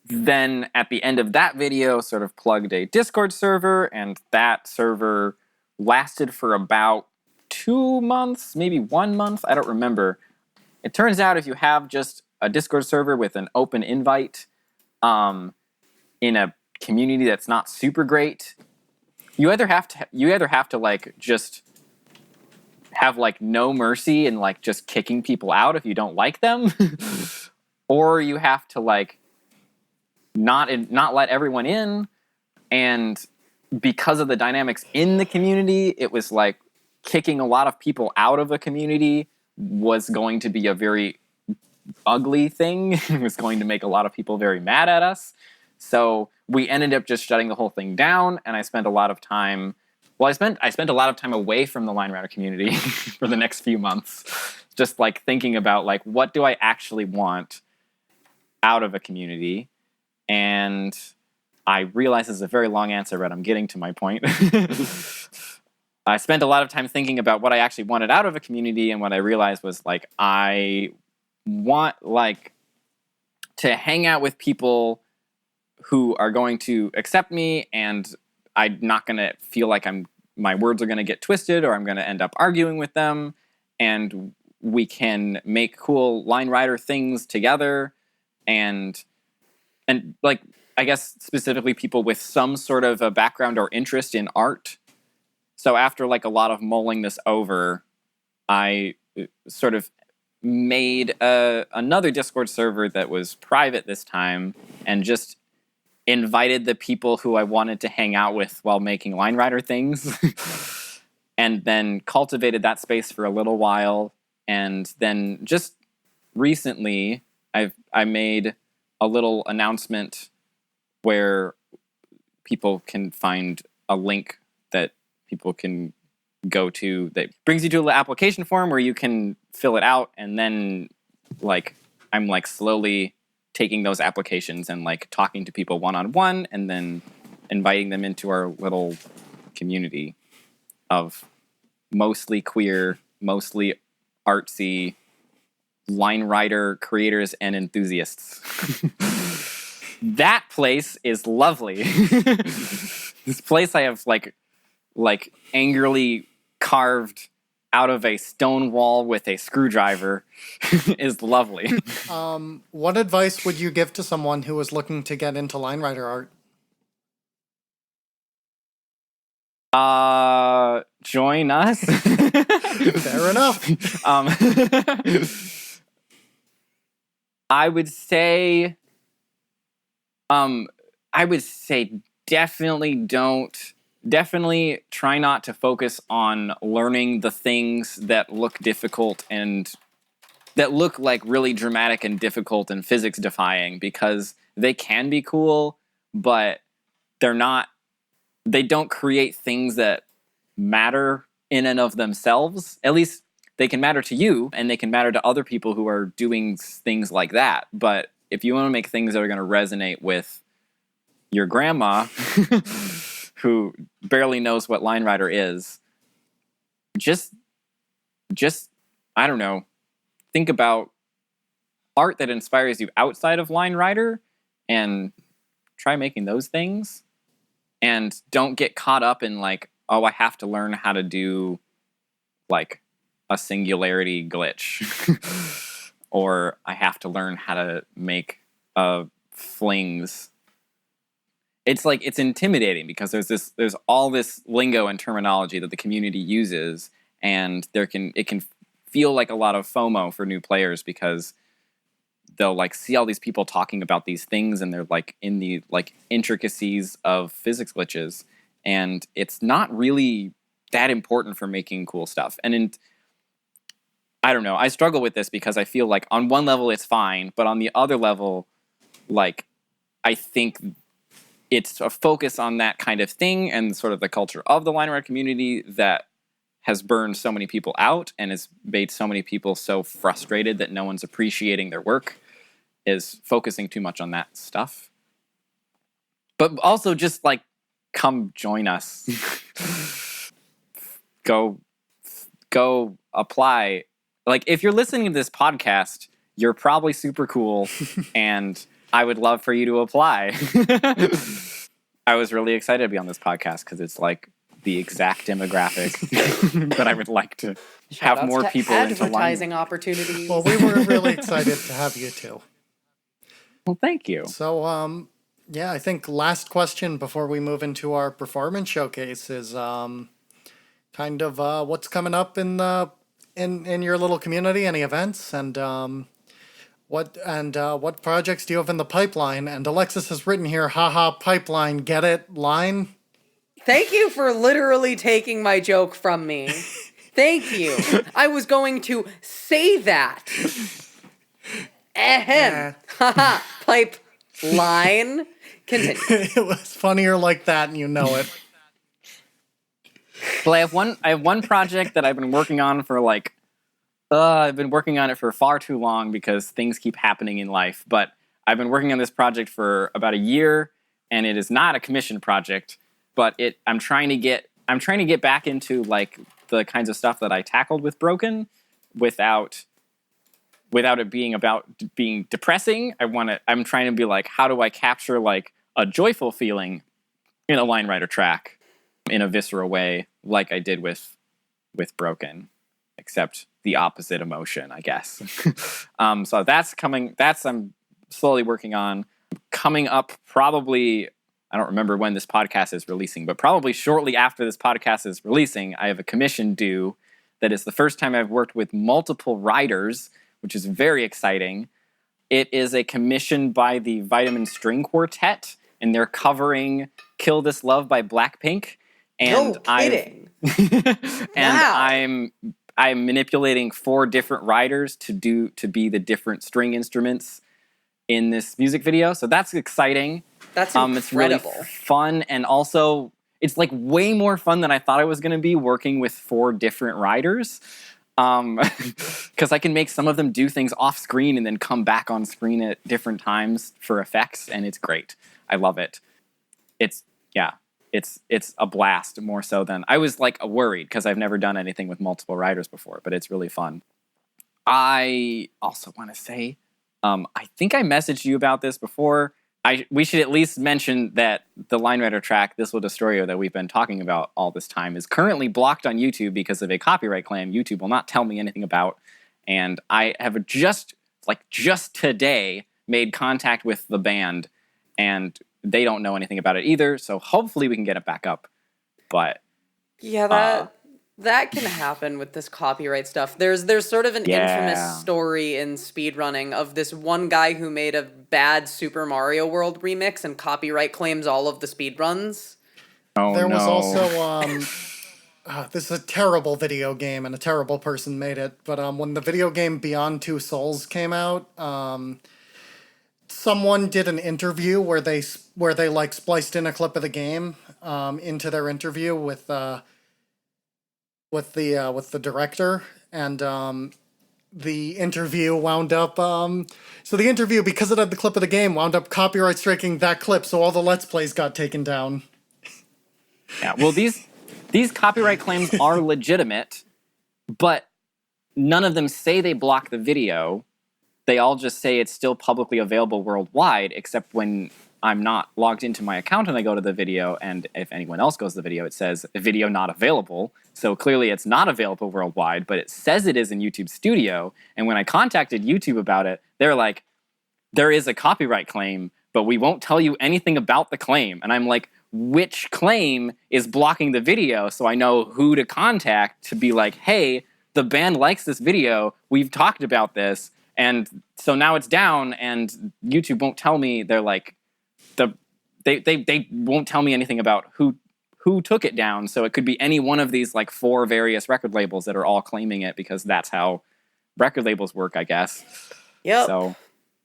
Then at the end of that video, sort of plugged a Discord server, and that server lasted for about 2 months, maybe 1 month, I don't remember. It turns out if you have just a Discord server with an open invite in a community that's not super great, you either have to like just have like no mercy and like just kicking people out if you don't like them, or you have to like not let everyone in. And because of the dynamics in the community, it was like kicking a lot of people out of a community was going to be a very ugly thing. It was going to make a lot of people very mad at us. So we ended up just shutting the whole thing down, and I spent a lot of time. Well, I spent a lot of time away from the Line Rider community for the next few months, just like thinking about like what do I actually want out of a community. And I realize this is a very long answer, but I'm getting to my point. I spent a lot of time thinking about what I actually wanted out of a community, and what I realized was like I want like to hang out with people who are going to accept me, and I'm not going to feel like my words are going to get twisted, or I'm going to end up arguing with them, and we can make cool Line Rider things together, and like I guess specifically people with some sort of a background or interest in art. So after like a lot of mulling this over, I sort of made another Discord server that was private this time, and just invited the people who I wanted to hang out with while making Line Rider things, and then cultivated that space for a little while. And then just recently, I made a little announcement where people can find a link that people can go to that brings you to an application form where you can fill it out, and then like I'm like slowly taking those applications and like talking to people one-on-one, and then inviting them into our little community of mostly queer, mostly artsy Line Rider creators and enthusiasts. That place is lovely. This place I have like angrily carved out of a stone wall with a screwdriver is lovely. What advice would you give to someone who was looking to get into Line Rider art? Join us. Fair enough. I would say definitely try not to focus on learning the things that look difficult and that look like really dramatic and difficult and physics defying, because they can be cool, but they don't create things that matter in and of themselves. At least they can matter to you, and they can matter to other people who are doing things like that. But if you want to make things that are going to resonate with your grandma, who barely knows what Line Rider is, just I don't know, think about art that inspires you outside of Line Rider and try making those things. And don't get caught up in like, oh, I have to learn how to do like a singularity glitch or I have to learn how to make flings. It's like, it's intimidating because there's all this lingo and terminology that the community uses, and it can feel like a lot of FOMO for new players, because they'll like see all these people talking about these things, and they're like in the like intricacies of physics glitches, and it's not really that important for making cool stuff. And I don't know, I struggle with this because I feel like on one level it's fine, but on the other level, like I think it's a focus on that kind of thing and sort of the culture of the Line Rider community that has burned so many people out and has made so many people so frustrated that no one's appreciating their work, is focusing too much on that stuff. But also just like, come join us. Go apply. Like, if you're listening to this podcast, you're probably super cool, and I would love for you to apply. I was really excited to be on this podcast because it's like the exact demographic that I would like to have more people into advertising opportunities. Well, we were really excited to have you too. Well, thank you. So, Yeah, I think last question before we move into our performance showcase is kind of what's coming up in the in your little community, any events, and what projects do you have in the pipeline? And Alexis has written here, haha, pipeline, get it? Line? Thank you for literally taking my joke from me. Thank you. I was going to say that. Ahem. Haha. Pipeline. Continue. It was funnier like that, and you know it. Well, I have one project that I've been working on for I've been working on it for far too long because things keep happening in life. But I've been working on this project for about a year, and it is not a commission project. But I'm trying to get back into like the kinds of stuff that I tackled with Broken, without it being about being depressing. I'm trying to be like, how do I capture like a joyful feeling in a Line Rider track in a visceral way, like I did with Broken, except the opposite emotion, I guess. So that's coming. I'm slowly working on. Coming up, probably, I don't remember when this podcast is releasing, but probably shortly after this podcast is releasing, I have a commission due that is the first time I've worked with multiple writers, which is very exciting. It is a commission by the Vitamin String Quartet, and they're covering Kill This Love by Blackpink. And No kidding. Wow. I'm manipulating 4 different writers to be the different string instruments in this music video. So that's exciting. That's incredible. It's really fun, and also it's like way more fun than I thought it was going to be working with 4 different writers. Because I can make some of them do things off screen and then come back on screen at different times for effects, and it's great. I love it. It's a blast, more so than I was like worried, because I've never done anything with multiple writers before, but it's really fun. I also want to say, I think I messaged you about this before. We should at least mention that the Line Rider track, This Will Destroy You, that we've been talking about all this time, is currently blocked on YouTube because of a copyright claim YouTube will not tell me anything about. And I have just today made contact with the band, and they don't know anything about it either. So hopefully we can get it back up. But yeah, that can happen with this copyright stuff. There's sort of an infamous story in speedrunning of this one guy who made a bad Super Mario World remix and copyright claims all of the speedruns. There was also this is a terrible video game and a terrible person made it, but when the video game Beyond Two Souls came out, someone did an interview where they like spliced in a clip of the game into their interview with the director, and the interview wound up the interview, because it had the clip of the game, wound up copyright striking that clip, so all the Let's Plays got taken down. Yeah, well, these copyright claims are legitimate, but none of them say they block the video. They all just say it's still publicly available worldwide, except when I'm not logged into my account and I go to the video, and if anyone else goes to the video, it says video not available. So clearly it's not available worldwide, but it says it is in YouTube Studio. And when I contacted YouTube about it, they're like, there is a copyright claim, but we won't tell you anything about the claim. And I'm like, which claim is blocking the video, so I know who to contact to be like, hey, the band likes this video, we've talked about this, and so now it's down, and YouTube won't tell me. They're like, they won't tell me anything about who took it down. So it could be any one of these like 4 various record labels that are all claiming it, because that's how record labels work, I guess. Yep. So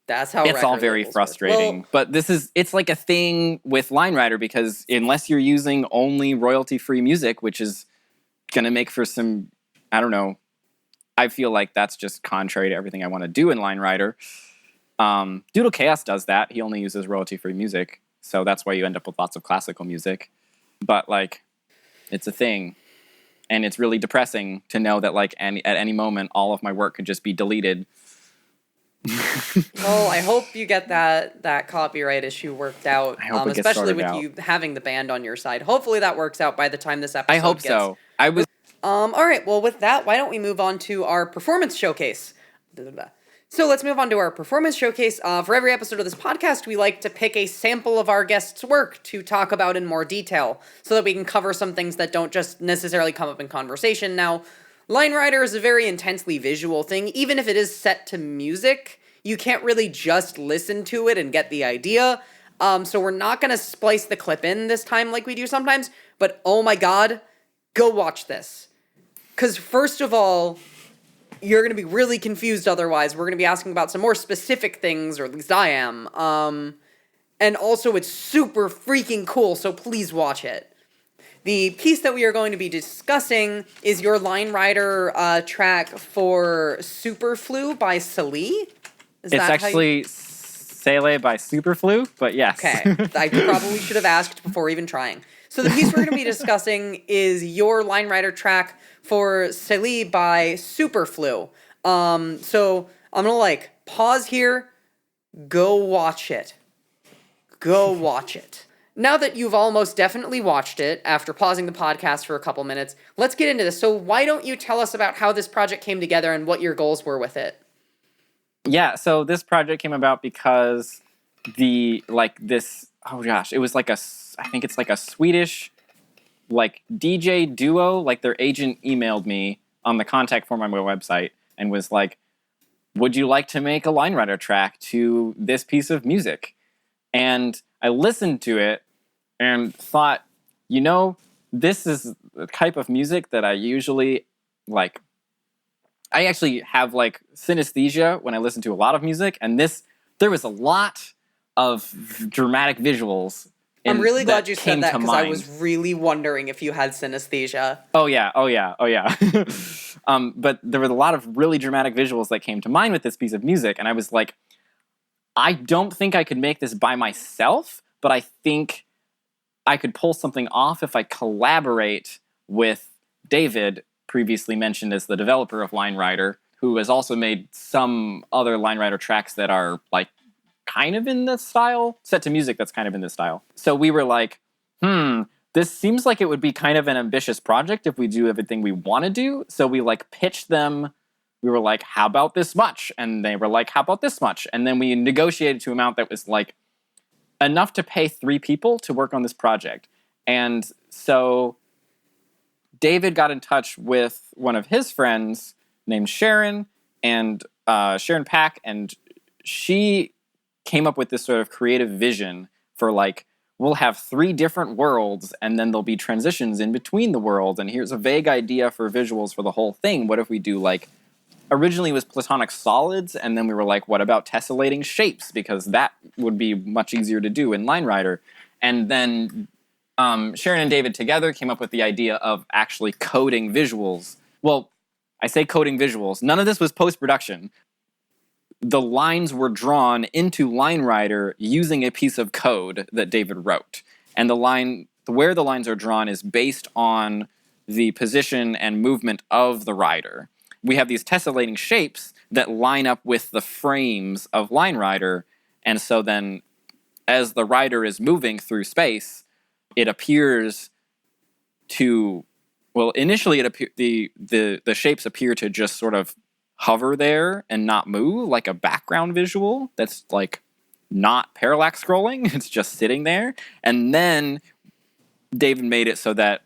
that's how it's all very frustrating. Well, but it's like a thing with Line Rider, because unless you're using only royalty-free music, which is going to make for some, I don't know, I feel like that's just contrary to everything I want to do in Line Rider. Doodle Chaos does that. He only uses royalty-free music, so that's why you end up with lots of classical music. But like, it's a thing, and it's really depressing to know that like at any moment all of my work could just be deleted. Well, I hope you get that copyright issue worked out. I hope it gets especially sorted with out. You having the band on your side. Hopefully that works out by the time this episode I hope gets... so. I was all right, well, with that, why don't we move on to our performance showcase? Blah, blah, blah. So let's move on to our performance showcase. For every episode of this podcast, we like to pick a sample of our guest's work to talk about in more detail so that we can cover some things that don't just necessarily come up in conversation. Now, Line Rider is a very intensely visual thing. Even if it is set to music, you can't really just listen to it and get the idea. So we're not going to splice the clip in this time like we do sometimes, but oh my god, go watch this. Because first of all, you're going to be really confused otherwise. We're going to be asking about some more specific things, or at least I am. And also, it's super freaking cool, so please watch it. The piece that we are going to be discussing is your Line Rider track for Superflu by Salih. It's actually Sele by Superflu, but yes. Okay, I probably should have asked before even trying. So the piece we're going to be discussing is your Line Rider track for Salih by Superflu. So I'm going to pause here, go watch it. Go watch it. Now that you've almost definitely watched it, after pausing the podcast for a couple minutes, let's get into this. So why don't you tell us about how this project came together and what your goals were with it? Yeah, so this project came about because it was I think it's like a Swedish DJ duo, their agent emailed me on the contact form on my website and was like, would you like to make a Line Rider track to this piece of music? And I listened to it and thought, this is the type of music that I usually like. I actually have synesthesia when I listen to a lot of music, and there was a lot of dramatic visuals. I'm really glad you said that because I was really wondering if you had synesthesia. Oh yeah. But there were a lot of really dramatic visuals that came to mind with this piece of music, and I was like, I don't think I could make this by myself, but I think I could pull something off if I collaborate with David, previously mentioned as the developer of Line Rider, who has also made some other Line Rider tracks that are kind of in this style, set to music that's kind of in this style. So we were like, this seems like it would be kind of an ambitious project if we do everything we want to do. So we pitched them. We were like, how about this much? And they were like, how about this much? And then we negotiated to an amount that was enough to pay 3 people to work on this project. And so David got in touch with one of his friends named Sharon, and Sharon Pack, and she came up with this sort of creative vision for we'll have 3 different worlds, and then there'll be transitions in between the worlds, and here's a vague idea for visuals for the whole thing. What if we do originally it was platonic solids, and then we were like, what about tessellating shapes? Because that would be much easier to do in Line Rider. And then Sharon and David together came up with the idea of actually coding visuals. Well, I say coding visuals. None of this was post-production. The lines were drawn into Line Rider using a piece of code that David wrote. And where the lines are drawn is based on the position and movement of the rider. We have these tessellating shapes that line up with the frames of Line Rider, and so then as the rider is moving through space, it appears to, initially the shapes appear to just sort of hover there and not move, like a background visual that's not parallax scrolling. It's just sitting there. And then David made it so that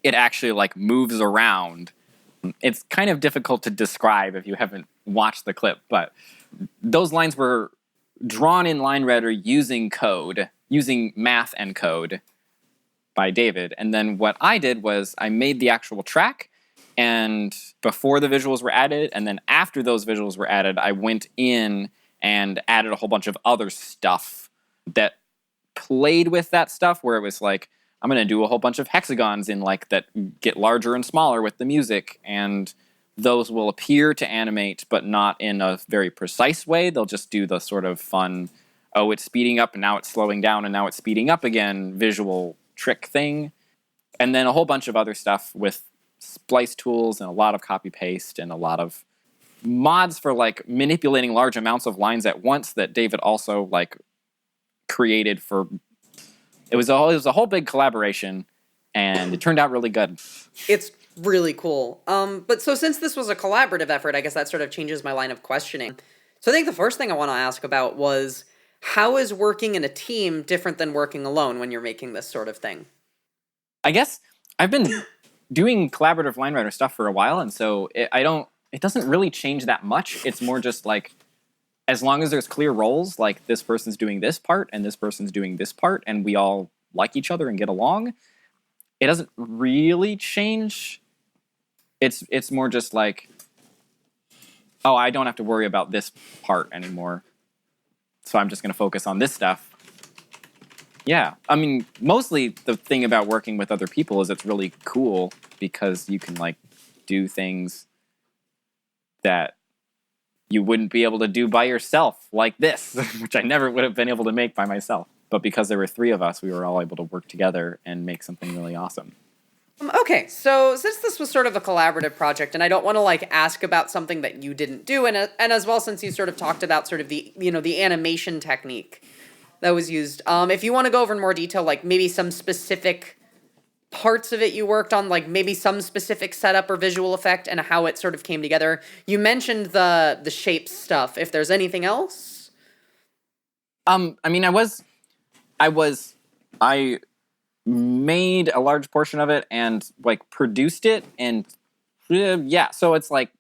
it actually moves around. It's kind of difficult to describe if you haven't watched the clip, but those lines were drawn in Line Rider using math and code by David. And then what I did was I made the actual track, and before the visuals were added, and then after those visuals were added, I went in and added a whole bunch of other stuff that played with that stuff, where it was I'm going to do a whole bunch of hexagons in that get larger and smaller with the music, and those will appear to animate, but not in a very precise way. They'll just do the sort of fun, it's speeding up and now it's slowing down and now it's speeding up again visual trick thing. And then a whole bunch of other stuff with splice tools and a lot of copy paste and a lot of mods for manipulating large amounts of lines at once that David also created for. It was a whole big collaboration, and it turned out really good. It's really cool. But so since this was a collaborative effort, I guess that sort of changes my line of questioning. So I think the first thing I want to ask about was, how is working in a team different than working alone when you're making this sort of thing? I guess I've been doing collaborative line writer stuff for a while, and so it doesn't really change that much. It's more just like, as long as there's clear roles, like this person's doing this part and this person's doing this part, and we all like each other and get along, it doesn't really change. It's more just like, oh, I don't have to worry about this part anymore, so I'm just going to focus on this stuff. Yeah, I mean, mostly the thing about working with other people is it's really cool because you can, like, do things that you wouldn't be able to do by yourself, like this, which I never would have been able to make by myself. But because there were 3 of us, we were all able to work together and make something really awesome. Okay, so since this was sort of a collaborative project, and I don't want to like ask about something that you didn't do, and as well, since you sort of talked about sort of the the animation technique that was used, if you want to go over in more detail, like maybe some specific parts of it you worked on, like maybe some specific setup or visual effect, and how it sort of came together. You mentioned the shape stuff. If there's anything else, I mean, I made a large portion of it and like produced it, and yeah, so it's like,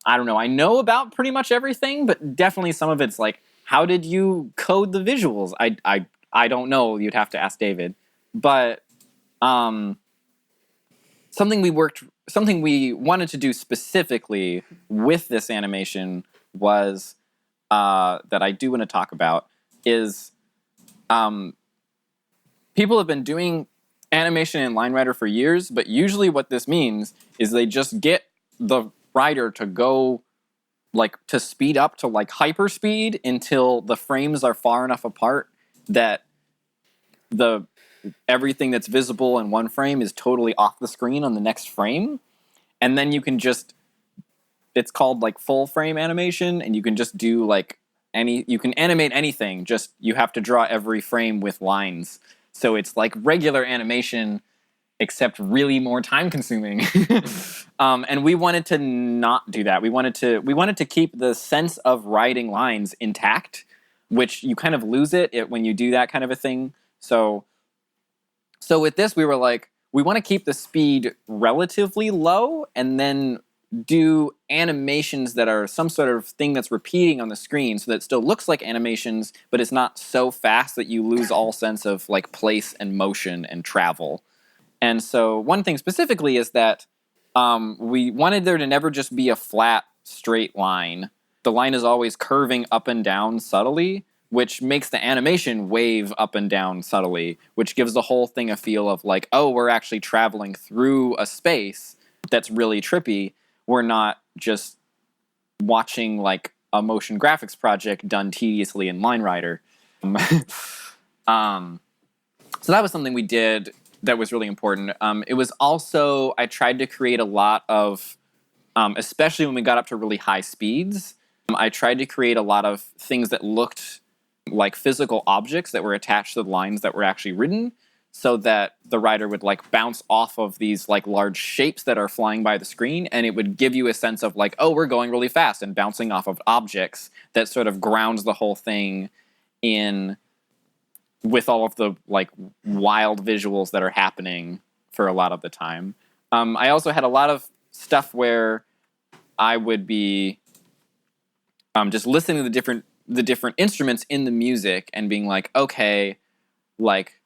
I don't know, I know about pretty much everything, but definitely some of it's like, how did you code the visuals? I don't know, you'd have to ask David. But something we wanted to do specifically with this animation was that I do want to talk about is people have been doing animation in Line Rider for years, but usually what this means is they just get the rider to go, like, to speed up to, like, hyper speed until the frames are far enough apart that everything that's visible in one frame is totally off the screen on the next frame. And then you can just, it's called, like, full frame animation, and you can just do, like, you can animate anything, just you have to draw every frame with lines. So it's like regular animation, except really more time consuming. And we wanted to not do that. We wanted to keep the sense of writing lines intact, which you kind of lose it when you do that kind of a thing. So with this, we were like, we want to keep the speed relatively low and then do animations that are some sort of thing that's repeating on the screen so that it still looks like animations, but it's not so fast that you lose all sense of like place and motion and travel. And so one thing specifically is that we wanted there to never just be a flat, straight line. The line is always curving up and down subtly, which makes the animation wave up and down subtly, which gives the whole thing a feel of like, oh, we're actually traveling through a space that's really trippy. We're not just watching like a motion graphics project done tediously in Line Rider. So that was something we did that was really important. It was also, I tried to create a lot of, especially when we got up to really high speeds, I tried to create a lot of things that looked like physical objects that were attached to the lines that were actually written, so that the rider would like bounce off of these like large shapes that are flying by the screen, and it would give you a sense of like, oh, we're going really fast and bouncing off of objects that sort of grounds the whole thing in with all of the like wild visuals that are happening for a lot of the time. I also had a lot of stuff where I would be just listening to the different instruments in the music and being like, okay, like,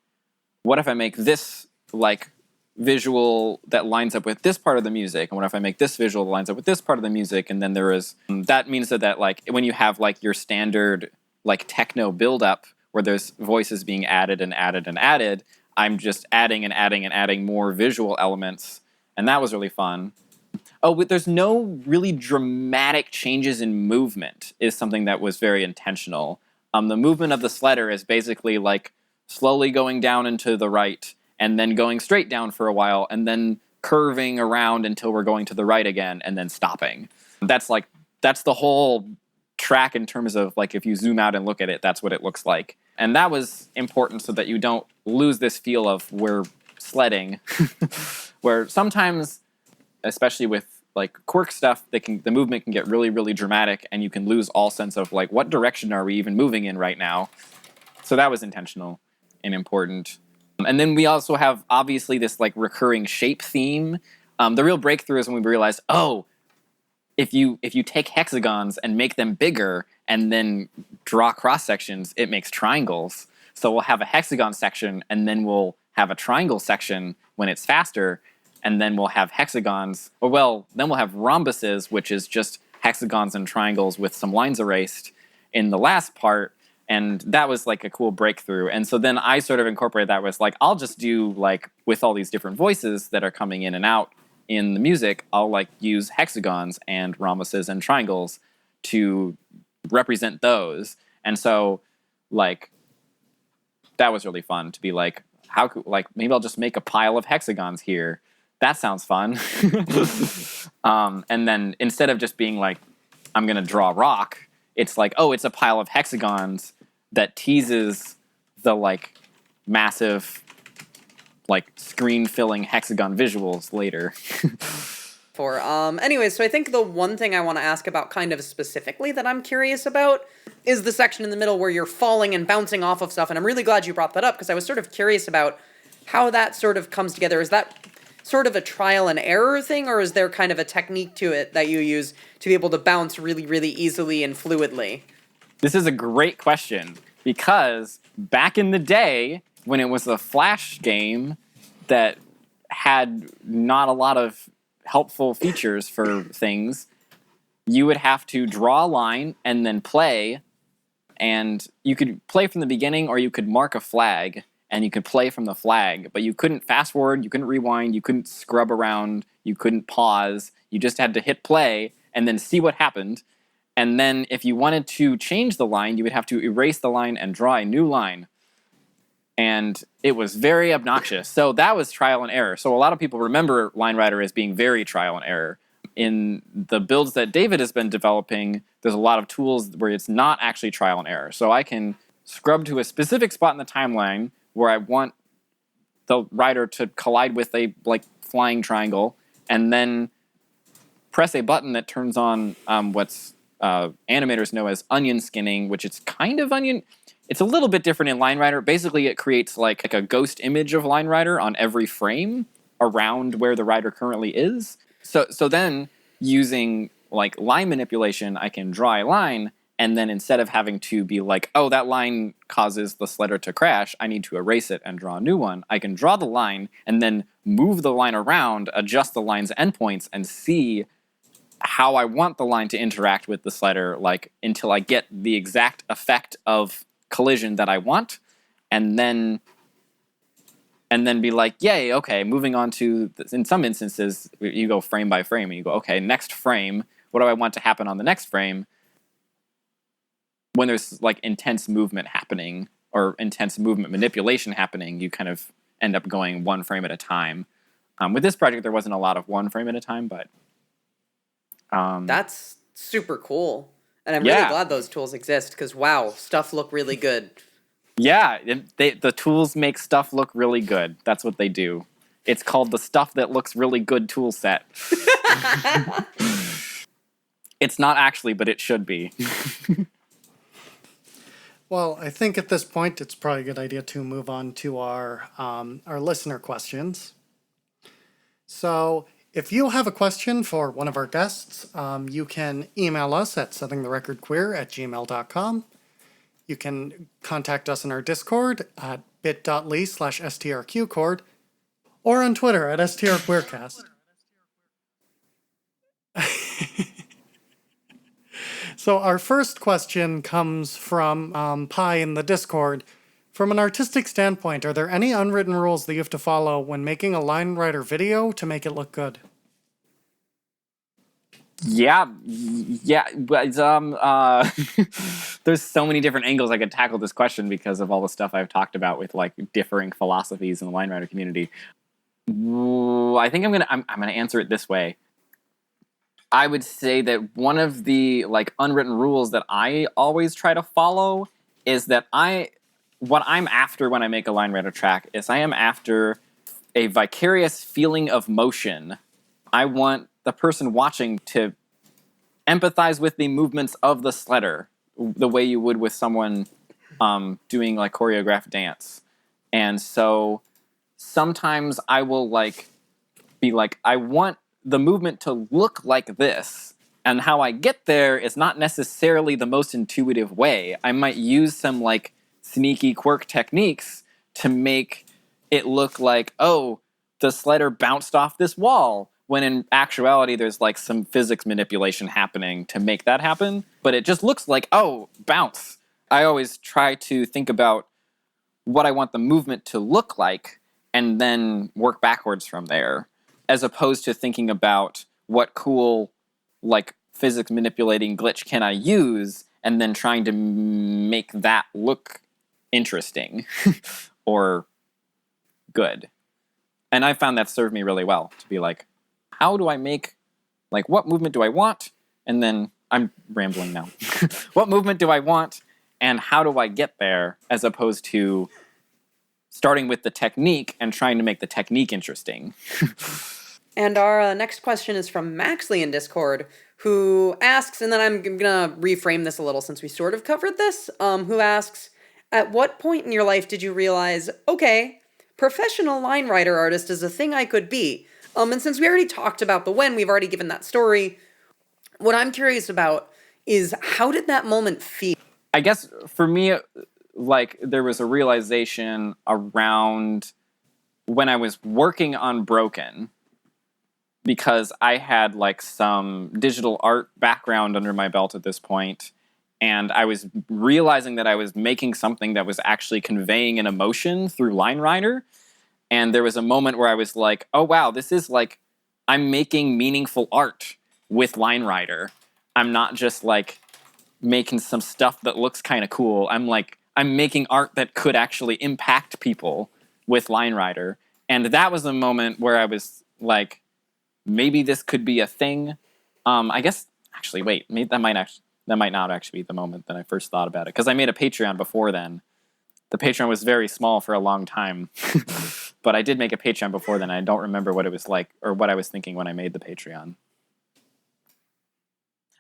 what if I make this like visual that lines up with this part of the music, and what if I make this visual that lines up with this part of the music? And then there is that means that like when you have like your standard like techno buildup where there's voices being added and added and added, I'm just adding and adding and adding more visual elements, and that was really fun. Oh, but there's no really dramatic changes in movement is something that was very intentional. The movement of the sledder is basically like slowly going down and to the right, and then going straight down for a while, and then curving around until we're going to the right again, and then stopping. That's the whole track in terms of like if you zoom out and look at it, that's what it looks like. And that was important so that you don't lose this feel of we're sledding, where sometimes, especially with like quirk stuff, the movement can get really, really dramatic, and you can lose all sense of like what direction are we even moving in right now. So that was intentional and important. And then we also have obviously this like recurring shape theme. The real breakthrough is when we realized, oh, if you take hexagons and make them bigger and then draw cross sections, it makes triangles. So we'll have a hexagon section, and then we'll have a triangle section when it's faster, and then we'll have hexagons, then we'll have rhombuses, which is just hexagons and triangles with some lines erased in the last part, and that was like a cool breakthrough. And so then I sort of incorporated that with like, I'll just do like, with all these different voices that are coming in and out in the music, I'll like use hexagons and rhombuses and triangles to represent those. And so like, that was really fun to be like, how could, like, maybe I'll just make a pile of hexagons here. That sounds fun. And then instead of just being like, I'm going to draw rock, it's like, oh, it's a pile of hexagons that teases the like massive, like screen filling hexagon visuals later. Anyways, so I think the one thing I want to ask about kind of specifically that I'm curious about is the section in the middle where you're falling and bouncing off of stuff. And I'm really glad you brought that up because I was sort of curious about how that sort of comes together. Is that sort of a trial and error thing, or is there kind of a technique to it that you use to be able to bounce really, really easily and fluidly? This is a great question because back in the day when it was a Flash game that had not a lot of helpful features for things, you would have to draw a line and then play, and you could play from the beginning or you could mark a flag and you could play from the flag, but you couldn't fast forward, you couldn't rewind, you couldn't scrub around, you couldn't pause, you just had to hit play and then see what happened. And then if you wanted to change the line, you would have to erase the line and draw a new line. And it was very obnoxious. So that was trial and error. So a lot of people remember Line Rider as being very trial and error. In the builds that David has been developing, there's a lot of tools where it's not actually trial and error. So I can scrub to a specific spot in the timeline where I want the rider to collide with a like flying triangle, and then press a button that turns on what's animators know as onion skinning, which it's kind of onion. It's a little bit different in Line Rider. Basically, it creates like a ghost image of Line Rider on every frame around where the rider currently is. So then, using like line manipulation, I can draw a line, and then instead of having to be like, oh, that line causes the slider to crash, I need to erase it and draw a new one. I can draw the line and then move the line around, adjust the line's endpoints, and see how I want the line to interact with the slider, like until I get the exact effect of collision that I want, and then be like, yay, okay, moving on to, in some instances, you go frame by frame, and you go, okay, next frame, what do I want to happen on the next frame? When there's like intense movement happening, or intense movement manipulation happening, you kind of end up going one frame at a time. With this project, there wasn't a lot of one frame at a time, but... That's super cool. And I'm really glad those tools exist, because wow, stuff look really good. Yeah, the tools make stuff look really good. That's what they do. It's called the Stuff That Looks Really Good tool set. It's not actually, but it should be. Well, I think at this point it's probably a good idea to move on to our listener questions. So if you have a question for one of our guests, you can email us at settingtherecordqueer@gmail.com. You can contact us in our Discord at bit.ly/strqcord or on Twitter at strqueercast. So our first question comes from Pi in the Discord. From an artistic standpoint, are there any unwritten rules that you have to follow when making a Line Rider video to make it look good? Yeah, but there's so many different angles I could tackle this question because of all the stuff I've talked about with like differing philosophies in the Line Rider community. I think I'm gonna answer it this way. I would say that one of the like unwritten rules that I always try to follow is that what I'm after when I make a Line Rider track is I am after a vicarious feeling of motion. I want the person watching to empathize with the movements of the sledder the way you would with someone doing like choreographed dance. And so sometimes I will like be like, I want the movement to look like this. And how I get there is not necessarily the most intuitive way. I might use some like sneaky quirk techniques to make it look like, oh, the sledder bounced off this wall, when in actuality there's like some physics manipulation happening to make that happen. But it just looks like, oh, bounce. I always try to think about what I want the movement to look like and then work backwards from there, as opposed to thinking about what cool like physics manipulating glitch can I use and then trying to make that look interesting or good. And I found that served me really well to be like, how do I make, like, what movement do I want? And then I'm rambling now. What movement do I want and how do I get there, as opposed to starting with the technique and trying to make the technique interesting. And our next question is from Maxley in Discord, who asks, and then I'm going to reframe this a little since we sort of covered this, who asks, at what point in your life did you realize, okay, professional line rider artist is a thing I could be? And since we already talked about the when, we've already given that story, what I'm curious about is how did that moment feel? I guess for me, like, there was a realization around when I was working on Broken, because I had like some digital art background under my belt at this point, and I was realizing that I was making something that was actually conveying an emotion through Line Rider. And there was a moment where I was like, oh wow, this is like, I'm making meaningful art with Line Rider. I'm not just like making some stuff that looks kind of cool. I'm making art that could actually impact people with Line Rider. And that was the moment where I was like, maybe this could be a thing. I guess, actually, wait, maybe that might not actually be the moment that I first thought about it, because I made a Patreon before then. The Patreon was very small for a long time, but I did make a Patreon before then. I don't remember what it was like or what I was thinking when I made the Patreon.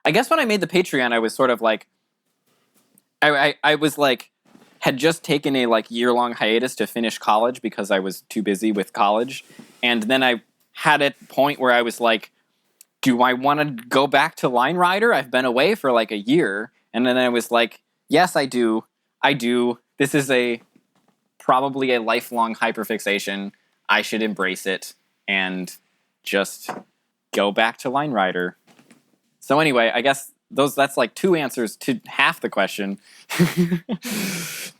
I guess when I made the Patreon, I was sort of like, I was like, had just taken a like year-long hiatus to finish college because I was too busy with college. And then I had a point where I was like, do I want to go back to Line Rider? I've been away for like a year. And then I was like, yes, I do. This is probably a lifelong hyperfixation. I should embrace it and just go back to Line Rider. So anyway, I guess that's like two answers to half the question.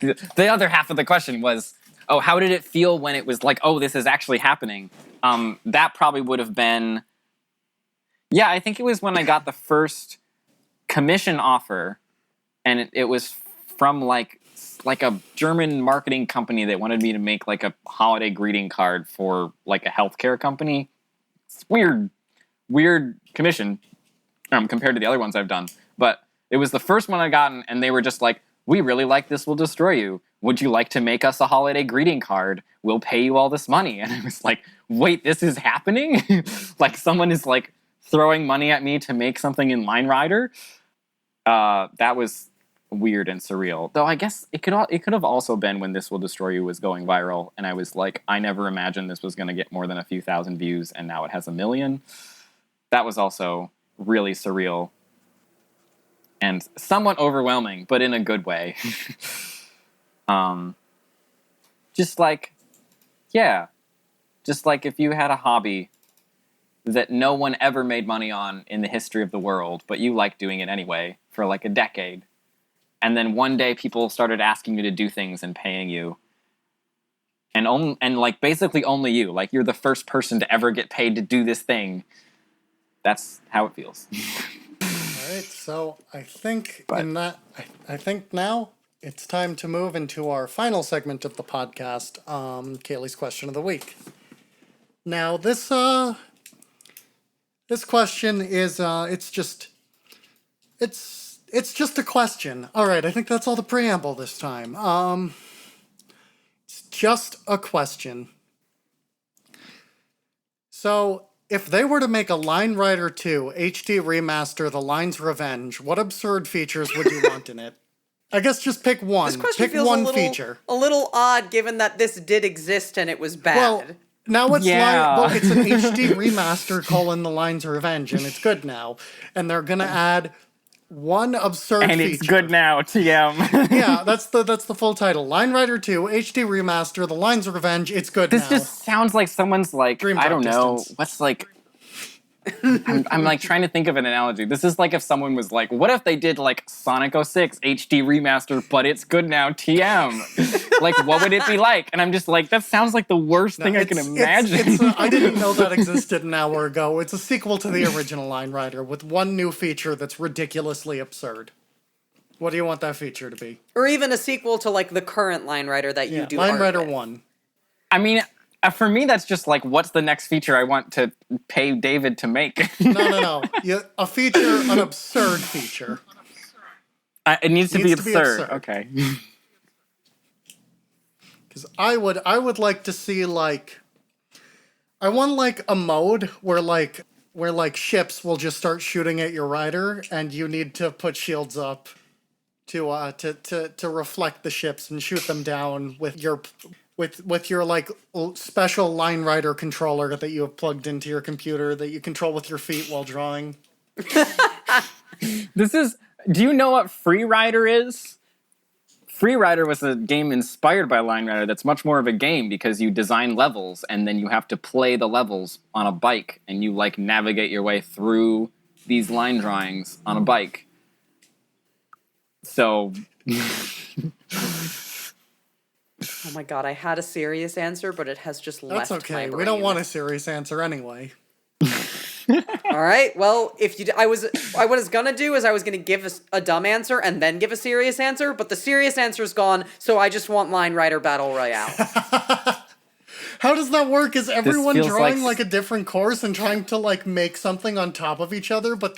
The other half of the question was, oh, how did it feel when it was like, oh, this is actually happening? That probably would have been, yeah, I think it was when I got the first commission offer, and it was from like a German marketing company that wanted me to make like a holiday greeting card for like a healthcare company. It's weird commission compared to the other ones I've done. But it was the first one I gotten, and they were just like, we really like This Will Destroy You. Would you like to make us a holiday greeting card? We'll pay you all this money. And I was like, wait, this is happening? Like someone is like throwing money at me to make something in Line Rider? That was weird and surreal. Though I guess it could have also been when This Will Destroy You was going viral, and I was like, I never imagined this was going to get more than a few thousand views, and now it has 1 million. That was also really surreal and somewhat overwhelming, but in a good way. Just like if you had a hobby that no one ever made money on in the history of the world, but you liked doing it anyway for like a decade. And then one day people started asking you to do things and paying you. And like basically only you, like you're the first person to ever get paid to do this thing. That's how it feels. All right, so I think I think now it's time to move into our final segment of the podcast, Kaylee's question of the week. Now this question is it's just a question. All right, I think that's all the preamble this time. It's just a question. So If they were to make a Line Rider 2 HD remaster, The Line's Revenge, what absurd features would you want in it? I guess just pick one. This question Pick feels one feature. a little odd, given that this did exist and it was bad. Well, now it's Yeah. it's an HD remaster : The Line's Revenge, and it's good now. And they're gonna add one absurd And feature. it's good now, TM. Yeah, that's the full title. Line Rider 2 HD remaster: The Line's Revenge. It's good This now. just sounds like someone's like, Dream I don't drop know, distance. what's like, I'm like trying to think of an analogy. This is like if someone was like, what if they did like Sonic 06 HD remaster, but it's good now, TM? Like, what would it be like? And I'm just like, that sounds like the worst thing I can imagine. I didn't know that existed an hour ago. It's a sequel to the original Line Rider with one new feature that's ridiculously absurd. What do you want that feature to be? Or even a sequel to, like, the current Line Rider that you do Line art Rider with. 1. I mean, for me, that's just like, what's the next feature I want to pay David to make? No. A feature, an absurd feature. It needs to be Needs to be absurd. absurd. Okay. Because I would like to see, like, I want, like, a mode where ships will just start shooting at your rider, and you need to put shields up to reflect the ships and shoot them down with your like special Line Rider controller that you have plugged into your computer that you control with your feet while drawing. Do you know what Free Rider is? Free Rider was a game inspired by Line Rider that's much more of a game because you design levels and then you have to play the levels on a bike and you like navigate your way through these line drawings on a bike. So Oh my god, I had a serious answer, but it has just left That's okay. my brain. We don't want a serious answer anyway. All right. Well, if you, I was gonna do is I was gonna give a dumb answer and then give a serious answer, but the serious answer's gone. So I just want Line Rider Battle Royale. How does that work? Is everyone feels drawing like- like a different course and trying to like make something on top of each other? But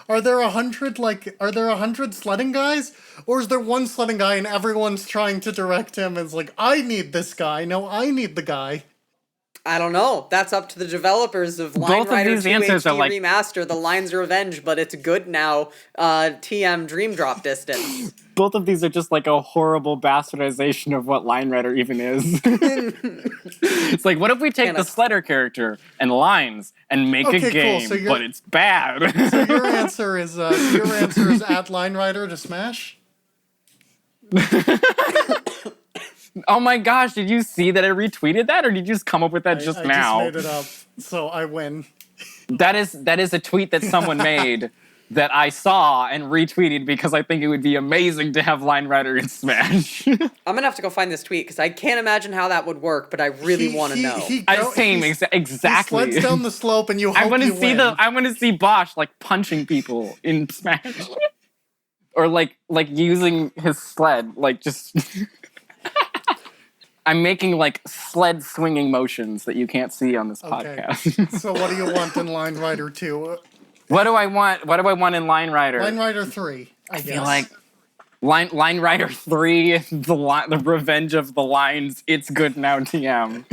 are there 100 sledding guys, or is there one sledding guy and everyone's trying to direct him? And it's like, I need this guy. No, I need the guy. I don't know. That's up to the developers of Line Both of Rider these 2 answers HD are like- Remaster, The Line's Revenge, but it's good now. TM Dream Drop Distance. both of these are just like a horrible bastardization of what Line Rider even is. It's like, what if we take the Sledder character and lines and make Okay, a game, cool. So but it's bad? So your answer is at Line Rider to smash? Oh my gosh, did you see that I retweeted that, or did you just come up with that I now? just made it up, so I win. That is a tweet that someone made that I saw and retweeted because I think it would be amazing to have Line Rider in Smash. I'm gonna have to go find this tweet because I can't imagine how that would work, but I really want to know. Exactly. He sleds down the slope and you hope I want you to see win. I want to see Bosch like punching people in Smash, or like using his sled, like just. I'm making like sled swinging motions that you can't see on this podcast. So what do you want in Line Rider 2? What do I want? What do I want in Line Rider? Line Rider 3, I guess. feel like Line Rider 3, the Revenge of the Lines. It's good now, TM.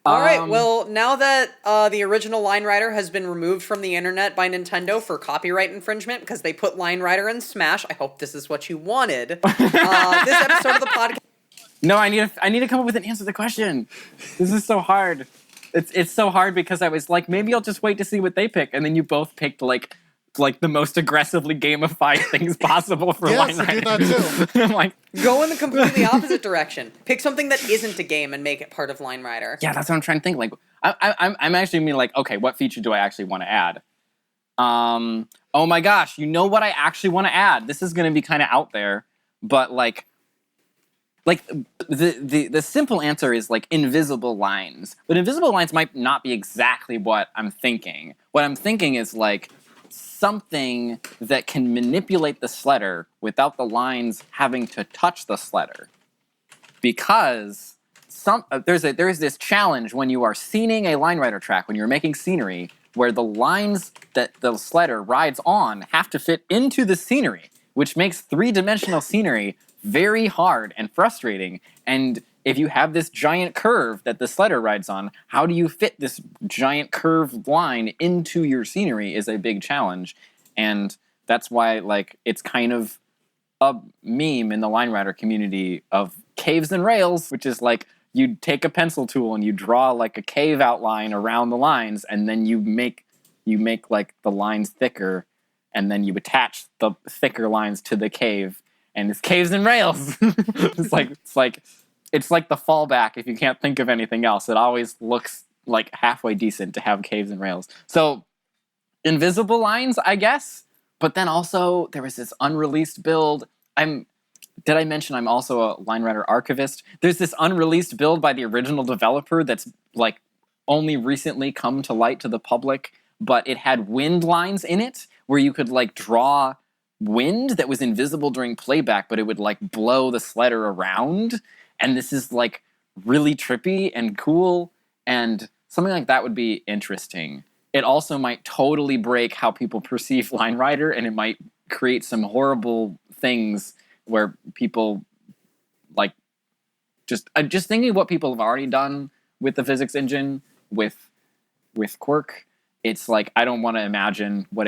All right, well, now that the original Line Rider has been removed from the internet by Nintendo for copyright infringement because they put Line Rider in Smash, I hope this is what you wanted. This episode of the podcast... No, I need to come up with an answer to the question. This is so hard. It's so hard because I was like, maybe I'll just wait to see what they pick, and then you both picked like the most aggressively gamified things possible for Line Yes, I Rider. do that too. I'm like, Go in the completely opposite direction. Pick something that isn't a game and make it part of Line Rider. yeah, that's what I'm trying to think. Like, I'm actually mean like, okay, what feature do I actually want to add? Oh my gosh, you know what I actually want to add? This is going to be kind of out there, but like the simple answer is like invisible lines. But invisible lines might not be exactly what I'm thinking. What I'm thinking is like something that can manipulate the sledder without the lines having to touch the sledder. Because there is this challenge when you are scening a Line Rider track, when you're making scenery, where the lines that the sledder rides on have to fit into the scenery, which makes three-dimensional scenery very hard and frustrating. And if you have this giant curve that the sledder rides on, how do you fit this giant curved line into your scenery is a big challenge. And that's why, like, it's kind of a meme in the line rider community of caves and rails, which is like you take a pencil tool and you draw like a cave outline around the lines, and then you make like the lines thicker, and then you attach the thicker lines to the cave, and it's caves and rails. it's like the fallback if you can't think of anything else. It always looks like halfway decent to have caves and rails. So invisible lines, I guess. But then also there was this unreleased build. Did I mention I'm also a Line Rider archivist? There's this unreleased build by the original developer that's like only recently come to light to the public, but it had wind lines in it where you could like draw wind that was invisible during playback, but it would like blow the sledder around. And this is like really trippy and cool, and something like that would be interesting. It also might totally break how people perceive Line Rider, and it might create some horrible things where people like just thinking what people have already done with the physics engine with Quirk. It's like I don't want to imagine what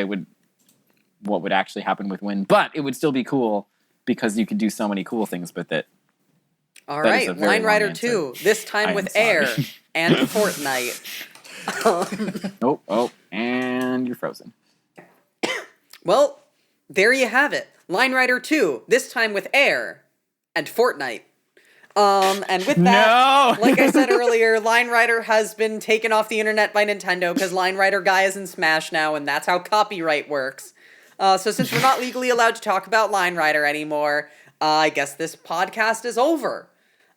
would actually happen with wind, but it would still be cool because you could do so many cool things with it. All right, Line Rider 2, this time with air and Fortnite. Oh, and you're frozen. Well, there you have it. Line Rider 2, this time with air and Fortnite. And with that, No! like I said earlier, Line Rider has been taken off the internet by Nintendo because Line Rider Guy is in Smash now, and that's how copyright works. So since we're not legally allowed to talk about Line Rider anymore, I guess this podcast is over.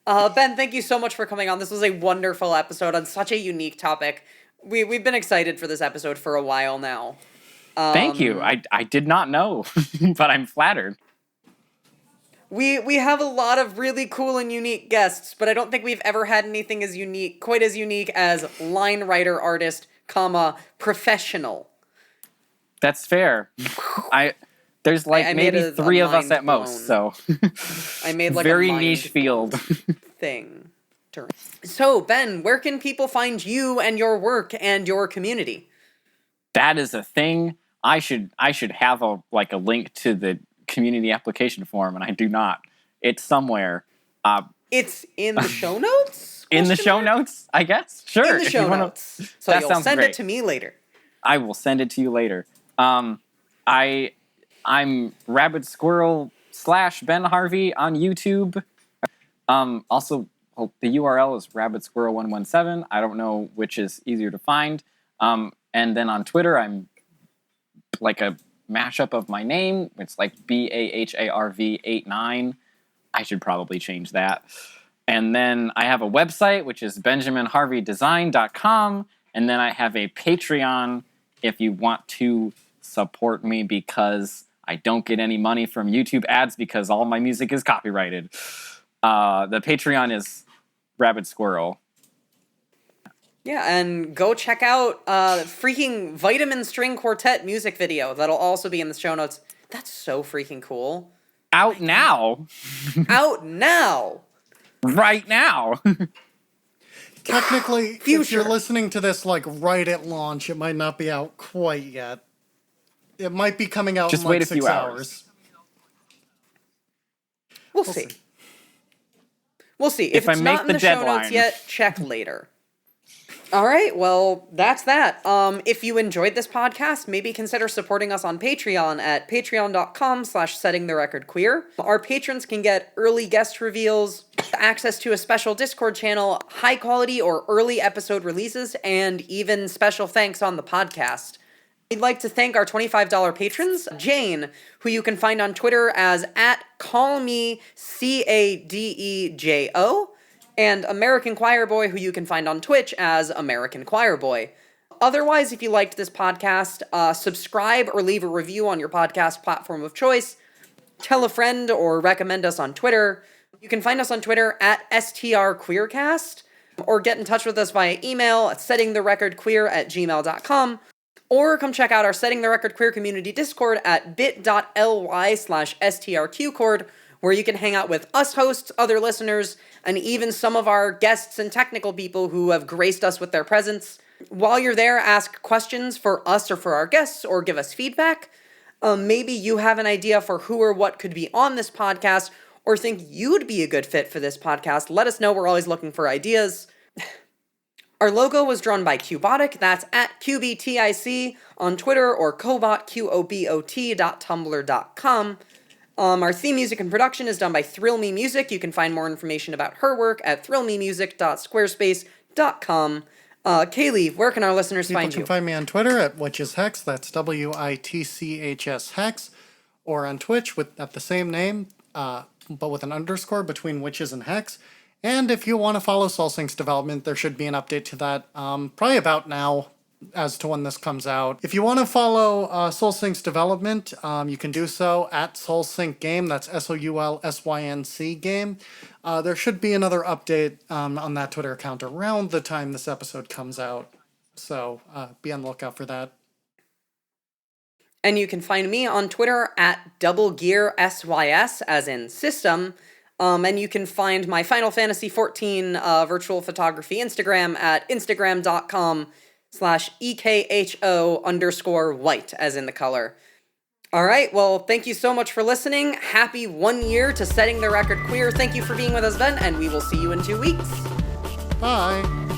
Ben, thank you so much for coming on. This was a wonderful episode on such a unique topic. We've been excited for this episode for a while now. Thank you. I did not know, but I'm flattered. We have a lot of really cool and unique guests, but I don't think we've ever had anything quite as unique as Line Rider artist, professional. That's fair. There's like maybe three of us at most, so I made like very a niche field thing. So Ben, where can people find you and your work and your community? That is a thing. I should have a link to the community application form, and I do not. It's somewhere. It's in the show notes? In the show notes, I guess. Sure. In the show notes. So you'll send it to me later. I will send it to you later. I'm Rabbit Squirrel / Ben Harvey on YouTube. Also, the URL is rabbitsquirrel117. I don't know which is easier to find. And then on Twitter, I'm like a mashup of my name. It's like BAHARV89. I should probably change that. And then I have a website, which is benjaminharveydesign.com. And then I have a Patreon if you want to support me, because I don't get any money from YouTube ads because all my music is copyrighted. The Patreon is Rabbit Squirrel. Yeah, and go check out freaking Vitamin String Quartet music video. That'll also be in the show notes. That's so freaking cool. Out now. Out now. Right now. Technically, Future. if you're listening to this like right at launch, it might not be out quite yet. It might be coming out Just in like wait a 6 few hours. We'll see. We'll see. If I it's make not in the the show deadline. notes yet, check later. All right, well, that's that. If you enjoyed this podcast, maybe consider supporting us on Patreon at patreon.com/settingtherecordqueer. Our patrons can get early guest reveals, access to a special Discord channel, high quality or early episode releases, and even special thanks on the podcast. We'd like to thank our $25 patrons, Jane, who you can find on Twitter as @CallMeCadejo, and American Choir Boy, who you can find on Twitch as American Choir Boy. Otherwise, if you liked this podcast, subscribe or leave a review on your podcast platform of choice. Tell a friend or recommend us on Twitter. You can find us on Twitter at STRQueercast, or get in touch with us via email at settingtherecordqueer@gmail.com. Or come check out our Setting the Record Queer community Discord at bit.ly/strqcord, where you can hang out with us hosts, other listeners, and even some of our guests and technical people who have graced us with their presence. While you're there, ask questions for us or for our guests, or give us feedback. Maybe you have an idea for who or what could be on this podcast, or think you'd be a good fit for this podcast. Let us know. We're always looking for ideas. Our logo was drawn by Cubotic. That's at QBTIC on Twitter, or Cobot, QOBOT.tumblr.com. Our theme music and production is done by Thrill Me Music. You can find more information about her work at thrillmemusic.squarespace.com. Kaylee, where can our listeners find you? People can find me on Twitter at WitchesHex. That's WITCHS Hex. Or on Twitch at the same name, but with an underscore between Witches and Hex. And if you want to follow SoulSync's development, there should be an update to that probably about now as to when this comes out. If you want to follow SoulSync's development, you can do so at SoulSync Game. That's SOULSYNC Game. There should be another update on that Twitter account around the time this episode comes out. So be on the lookout for that. And you can find me on Twitter at DoubleGearSYS, as in system. And you can find my Final Fantasy XIV virtual photography Instagram at instagram.com/EKHO_white, as in the color. All right, well, thank you so much for listening. Happy 1 year to Setting the Record Queer. Thank you for being with us, Ben, and we will see you in 2 weeks. Bye.